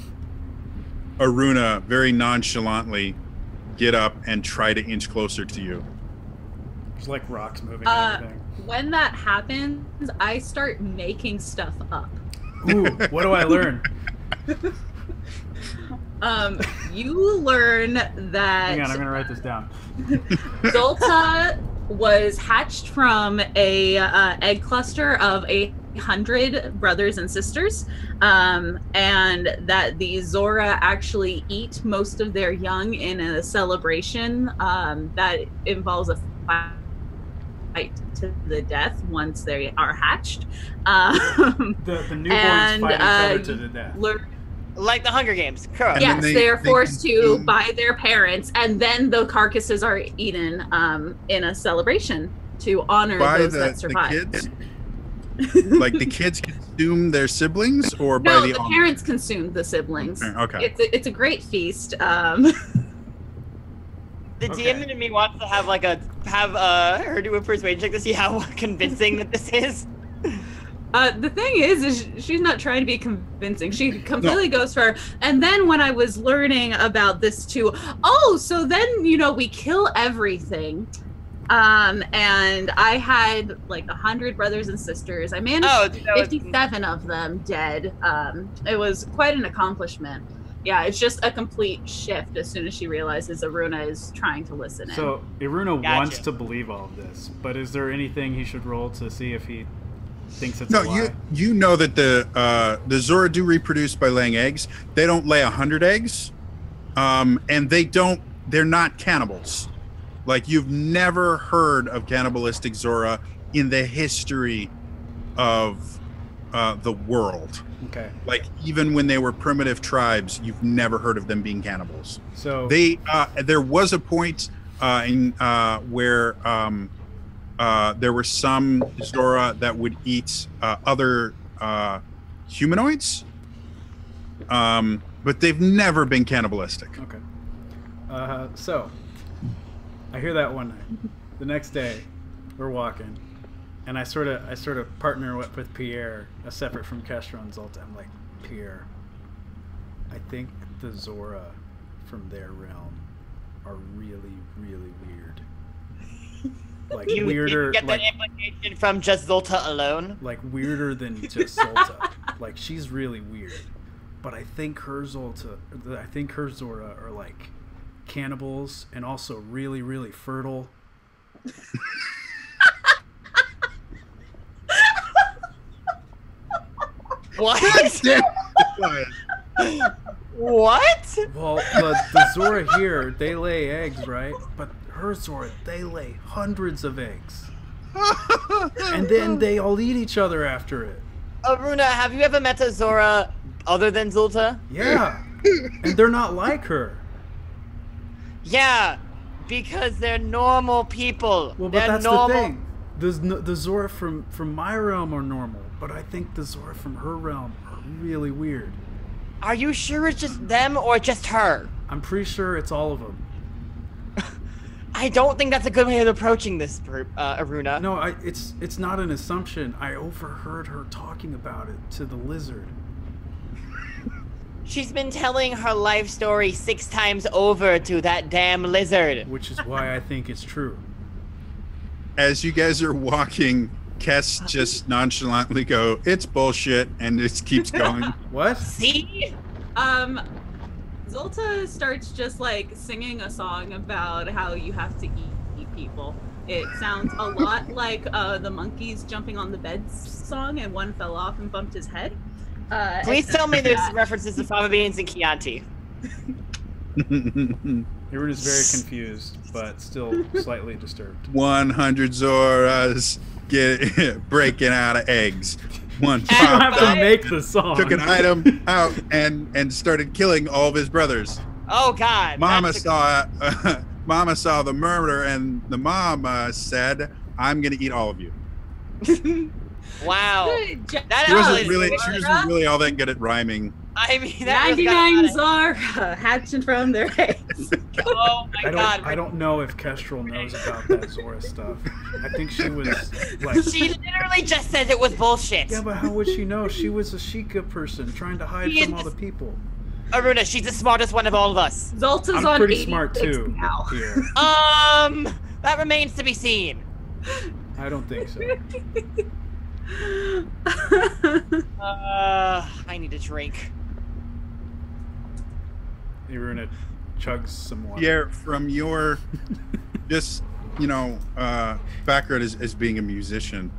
Aruna very nonchalantly get up and try to inch closer to you. There's like rocks moving and everything. When that happens, I start making stuff up. Ooh, what do I learn? You learn that Hang on, I'm gonna write this down. Zolta was hatched from a egg cluster of 100 brothers and sisters, and that the Zora actually eat most of their young in a celebration that involves a fight to the death once they are hatched. The newborns fight each other to the death. Like the Hunger Games. Correct. And Yes, they are forced to by their parents, and then the carcasses are eaten in a celebration to honor those that survive. The kids? Like the kids consume their siblings, or No, by the parents consume the siblings. Okay. It's a great feast. The DM in me wants to have her do a persuasion check to see how convincing that this is. The thing is she's not trying to be convincing. She completely goes for her. And then when I was learning about this too, so then, we kill everything. And I had like 100 brothers and sisters. I managed 57 of them dead. It was quite an accomplishment. Yeah, it's just a complete shift as soon as she realizes Aruna is trying to listen in. So Aruna wants to believe all of this, but is there anything he should roll to see if he thinks it's a lie? You know that the Zora do reproduce by laying eggs. They don't lay 100 eggs, and they're not cannibals. Like, you've never heard of cannibalistic Zora in the history of the world. Okay. Like, even when they were primitive tribes, you've never heard of them being cannibals. So there was a point where there were some Zora that would eat other humanoids, but they've never been cannibalistic. Okay. So I hear that one night. The next day, we're walking, and I sort of partner with Pierre, separate from Kestra and Zolta. I'm like, Pierre, I think the Zora from their realm are really, really weird. Like, weirder. Get that implication from just Zolta alone? Like, weirder than just Zolta. Like, she's really weird. But I think her Zora are like cannibals and also really, really fertile. What? What? Well, the Zora here, they lay eggs, right? But her Zora, they lay hundreds of eggs. And then they all eat each other after it. Aruna, have you ever met a Zora other than Zolta? Yeah. And they're not like her. Yeah, because they're normal people. Well, but that's the thing. The Zora from my realm are normal, but I think the Zora from her realm are really weird. Are you sure it's just them or just her? I'm pretty sure it's all of them. I don't think that's a good way of approaching this, Aruna. No, it's not an assumption. I overheard her talking about it to the lizard. She's been telling her life story 6 times over to that damn lizard. Which is why I think it's true. as you guys are walking, Kess just nonchalantly go, "It's bullshit," and just keeps going. What? See? Zolta starts just like singing a song about how you have to eat people. It sounds a lot like the monkeys jumping on the bed song, and one fell off and bumped his head. Please tell me there's references to fava beans and Chianti. Everyone is very confused, but still slightly disturbed. 100 Zoras breaking out of eggs. One You don't have popped to out, make the song. took an item out, and started killing all of his brothers. Oh God! Mama saw the murder, and the mom said, "I'm gonna eat all of you." Wow. That She wasn't really all that good at rhyming. I mean, that 99 Zara hatching from their eggs. Oh my God! I don't know if Kestrel knows about that Zora stuff. I think she was like. She literally just said it was bullshit. Yeah, but how would she know? She was a Sheikah person trying to hide from all the people. Aruna, she's the smartest one of all of us. Zolta's I'm on pretty smart 86 too. now. Here. That remains to be seen. I don't think so. I need a drink. Iruna chugs some water. Yeah, from your just background as being a musician,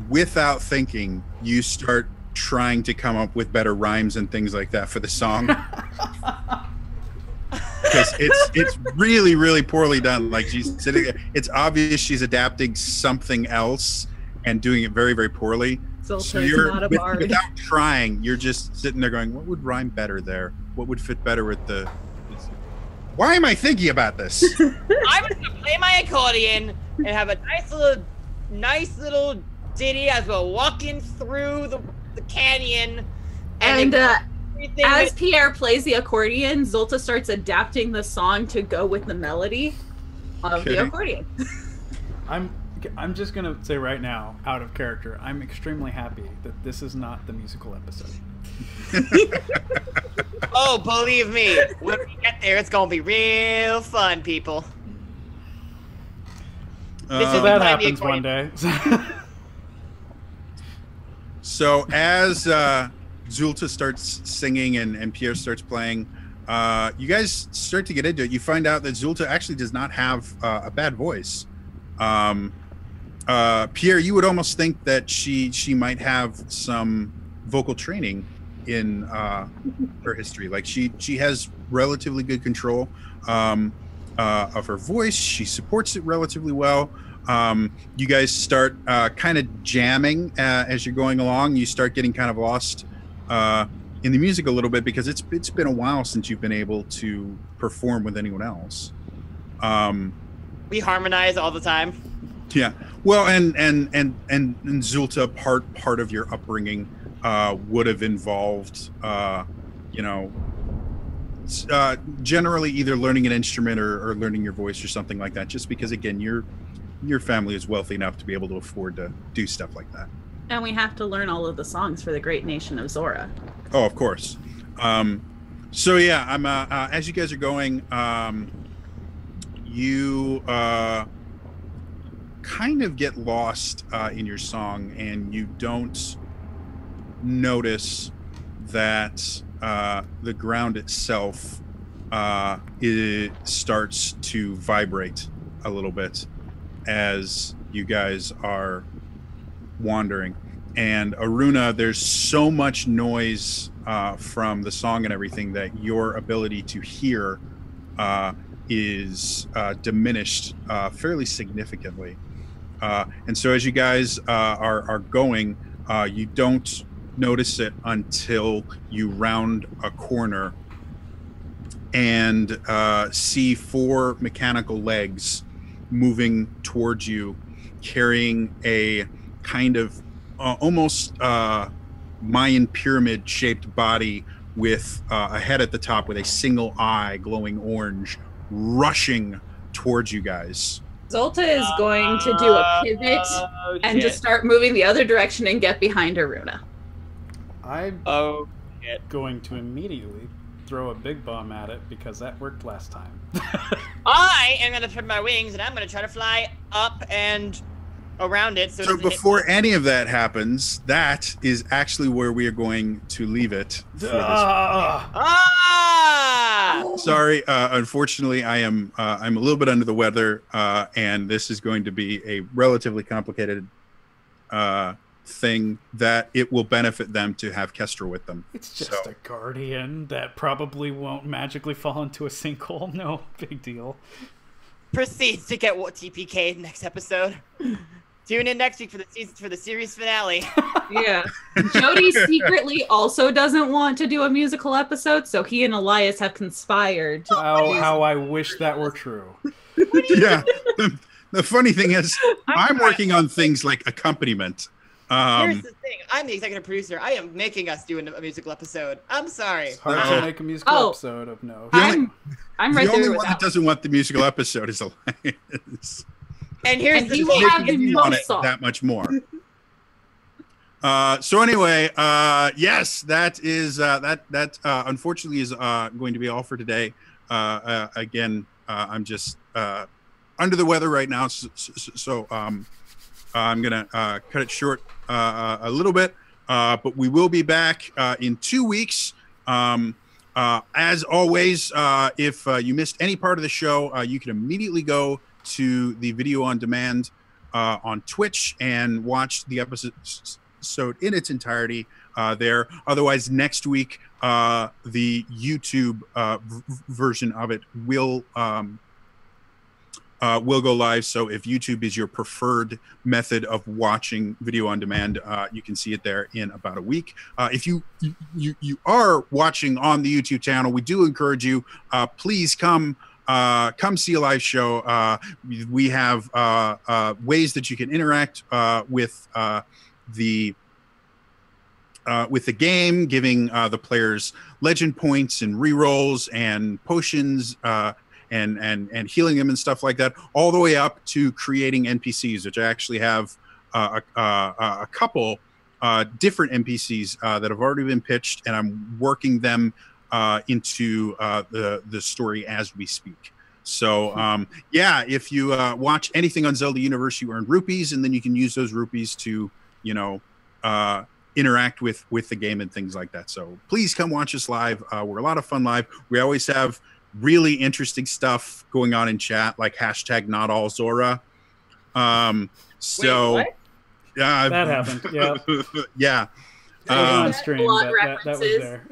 without thinking, you start trying to come up with better rhymes and things like that for the song. Because it's really, really poorly done. Like she's sitting there, it's obvious she's adapting something else and doing it very, very poorly. So you're not a bard. Without trying, you're just sitting there going, what would rhyme better there? What would fit better with the... Why am I thinking about this? I'm gonna play my accordion and have a nice little ditty as we're walking through the canyon. And as Pierre plays the accordion, Zolta starts adapting the song to go with the melody of the accordion. I'm just gonna say right now, out of character, I'm extremely happy that this is not the musical episode. Oh, believe me, when we get there, it's gonna be real fun, people. So that happens one day. So as Zulta starts singing and Pierre starts playing, you guys start to get into it. You find out that Zulta actually does not have a bad voice. Pierre, you would almost think that she might have some vocal training in her history. Like she has relatively good control of her voice. She supports it relatively well. You guys start kind of jamming as you're going along. You start getting kind of lost in the music a little bit because it's been a while since you've been able to perform with anyone else. We harmonize all the time. Yeah. Well, and Zulta, part of your upbringing would have involved, generally either learning an instrument or learning your voice or something like that. Just because, again, your family is wealthy enough to be able to afford to do stuff like that. And we have to learn all of the songs for the great nation of Zora. Oh, of course. So yeah, I'm as you guys are going, you kind of get lost in your song, and you don't notice that the ground itself it starts to vibrate a little bit as you guys are wandering. And Aruna, there's so much noise from the song and everything that your ability to hear is diminished fairly significantly. And so as you guys are going, you don't notice it until you round a corner and see 4 mechanical legs moving towards you, carrying a kind of almost Mayan pyramid shaped body with a head at the top with a single eye glowing orange, rushing towards you guys. Zolta is going to do a pivot and just start moving the other direction and get behind Aruna. I'm going to immediately throw a big bomb at it because that worked last time. I am going to spread my wings, and I'm going to try to fly up and around it. So before any of that happens, that is actually where we are going to leave it. For this. Sorry, unfortunately, I'm a little bit under the weather, and this is going to be a relatively complicated thing that it will benefit them to have Kestra with them. It's just a guardian that probably won't magically fall into a sinkhole. No big deal. Proceeds to get what TPK next episode. Tune in next week for the series finale. Yeah. Jody secretly also doesn't want to do a musical episode, so he and Elias have conspired. How I wish that were true. Yeah. The funny thing is, I'm working on things like accompaniment. Here's the thing. I'm the executive producer. I am making us do a musical episode. I'm sorry. It's hard to make a musical episode of no. I'm right the there only with one that doesn't want the musical episode is Elias. And here's he will have the most song. That much more. So anyway, yes, that is that unfortunately is going to be all for today. Again, I'm just under the weather right now, so I'm gonna cut it short a little bit. But we will be back in 2 weeks. As always, if you missed any part of the show, you can immediately go to the video on demand on Twitch and watch the episode in its entirety there. Otherwise, next week, the YouTube version of it will go live. So if YouTube is your preferred method of watching video on demand, you can see it there in about a week. If you are watching on the YouTube channel, we do encourage you, please come see a live show. We have ways that you can interact with the game, giving the players legend points and rerolls and potions and healing them and stuff like that, all the way up to creating NPCs, which I actually have a couple different NPCs that have already been pitched, and I'm working them into the story as we speak. So yeah, if you watch anything on Zelda Universe, you earn rupees, and then you can use those rupees to interact with the game and things like that. So please come watch us live. We're a lot of fun live. We always have really interesting stuff going on in chat, like #NotAllZora. So wait, what? Yeah, that happened. Yeah. Yeah. It was on stream. That was there.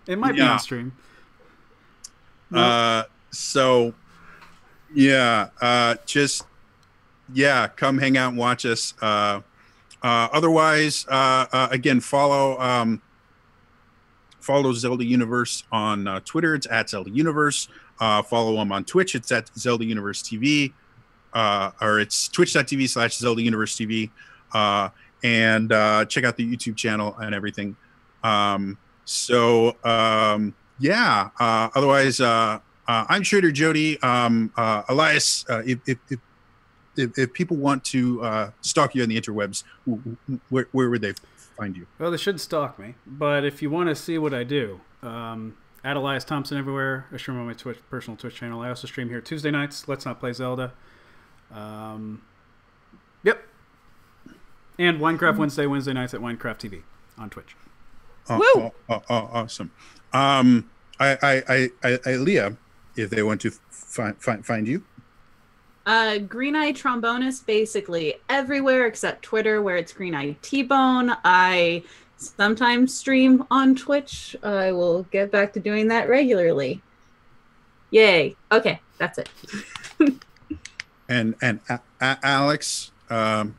It might be on stream. So, yeah, just come hang out and watch us. Otherwise, again, follow Zelda Universe on Twitter. It's at Zelda Universe. Follow them on Twitch. It's at Zelda Universe TV, or it's twitch.tv/Zelda Universe TV. And check out the YouTube channel and everything. Yeah. Otherwise, I'm TrainerJodie. Elias, if people want to stalk you on the interwebs, where would they find you? Well, they should stalk me, but if you want to see what I do, at Elias Thompson everywhere. I stream on my personal Twitch channel. I also stream here Tuesday nights. Let's Not Play Zelda. Yep. And Winecraft Wednesday nights at Winecraft TV on Twitch. Awesome. Leah, if they want to find you. Green Eye Trombonist, basically everywhere except Twitter, where it's Green Eye T-Bone. I sometimes stream on Twitch. I will get back to doing that regularly. Yay. Okay, that's it. and Alex, where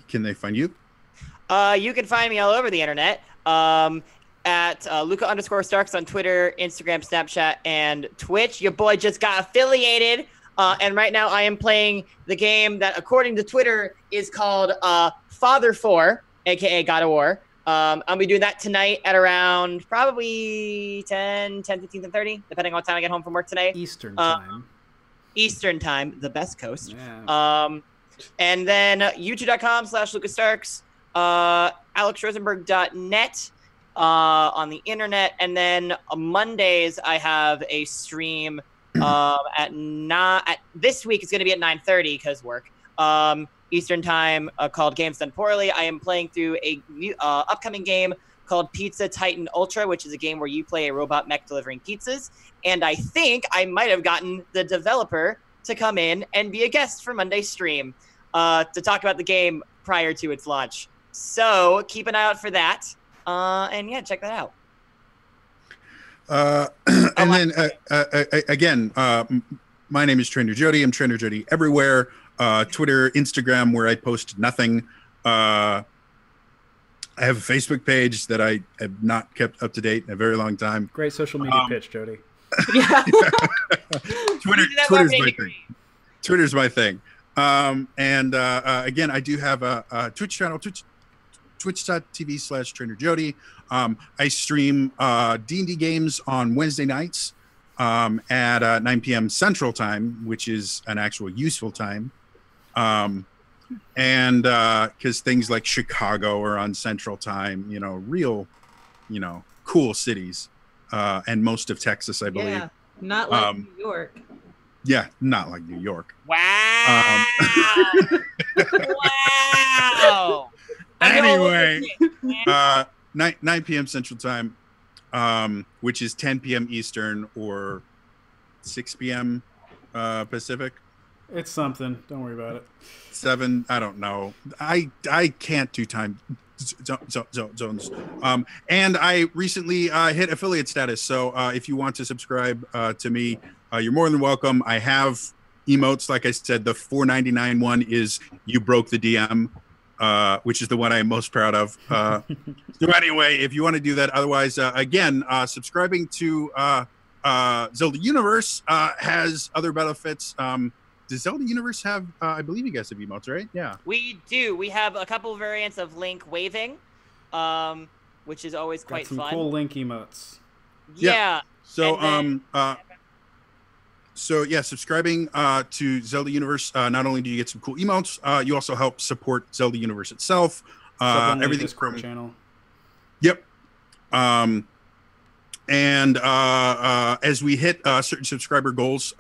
can they find you? You can find me all over the internet. At Luca_Starks on Twitter, Instagram, Snapchat, and Twitch. Your boy just got affiliated. And right now I am playing the game that, according to Twitter, is called Father 4, a.k.a. God of War. I'll be doing that tonight at around probably 10, 15, and 30, depending on what time I get home from work today. Eastern time. Eastern time, the best coast. Yeah. And then youtube.com/LucasStarks, alexrosenberg.net, on the internet. And then Mondays, I have a stream at this week. It's going to be at 9:30 because work. Eastern time, called Games Done Poorly. I am playing through a new, upcoming game called Pizza Titan Ultra, which is a game where you play a robot mech delivering pizzas. And I think I might have gotten the developer to come in and be a guest for Monday's stream to talk about the game prior to its launch. So keep an eye out for that. And yeah, check that out. And then again, my name is TrainerJodie. I'm TrainerJodie everywhere. Twitter, Instagram, where I post nothing. I have a Facebook page that I have not kept up to date in a very long time. Great social media pitch, Jody. Yeah. Twitter's my thing. Twitter's my thing. And again, I do have a Twitch channel, twitch.tv/TrainerJodie. I stream D&D games on Wednesday nights at 9 p.m. Central Time, which is an actual useful time. And because things like Chicago are on Central Time, real, cool cities, and most of Texas, I believe. Yeah, not like New York. Yeah, not like New York. Wow. Wow. Anyway, 9 p.m. Central Time, which is 10 p.m. Eastern or 6 p.m. Pacific. It's something. Don't worry about it. 7. I don't know. I can't do time zones. And I recently hit affiliate status. So if you want to subscribe to me, you're more than welcome. I have emotes. Like I said, the $4.99 one is "You Broke the DM," which is the one I'm most proud of. So anyway, if you want to do that, otherwise, again, subscribing to Zelda Universe has other benefits. Does Zelda Universe have, I believe you guys have emotes, right? Yeah. We do. We have a couple variants of Link waving, which is always quite some fun. Cool Link emotes. Yeah. So, subscribing to Zelda Universe, not only do you get some cool emotes, you also help support Zelda Universe itself. Everything Discord channel. Yep. And as we hit certain subscriber goals,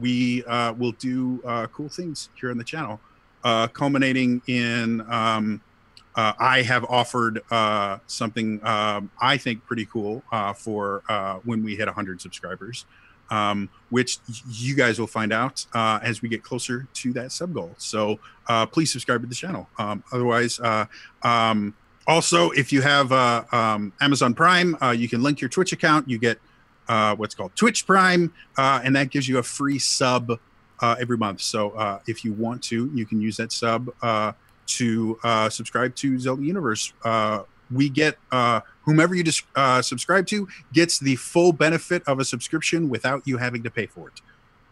we will do cool things here on the channel, culminating in I have offered something I think pretty cool for when we hit 100 subscribers, which you guys will find out as we get closer to that sub goal. So please subscribe to the channel. Otherwise, also, if you have Amazon Prime, you can link your Twitch account. You get what's called Twitch Prime, and that gives you a free sub every month. So if you want to, you can use that sub to subscribe to Zelda Universe. We get whomever you subscribe to gets the full benefit of a subscription without you having to pay for it.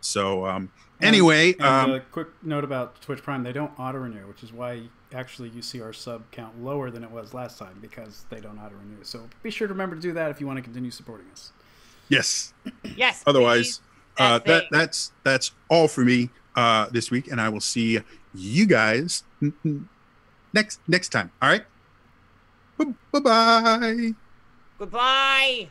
So anyway, a quick note about Twitch Prime: they don't auto renew, which is why actually you see our sub count lower than it was last time, because they don't auto renew. So be sure to remember to do that if you want to continue supporting us. Yes. Yes. Otherwise, that's all for me this week, and I will see you guys next time. All right. Bye-bye. Goodbye.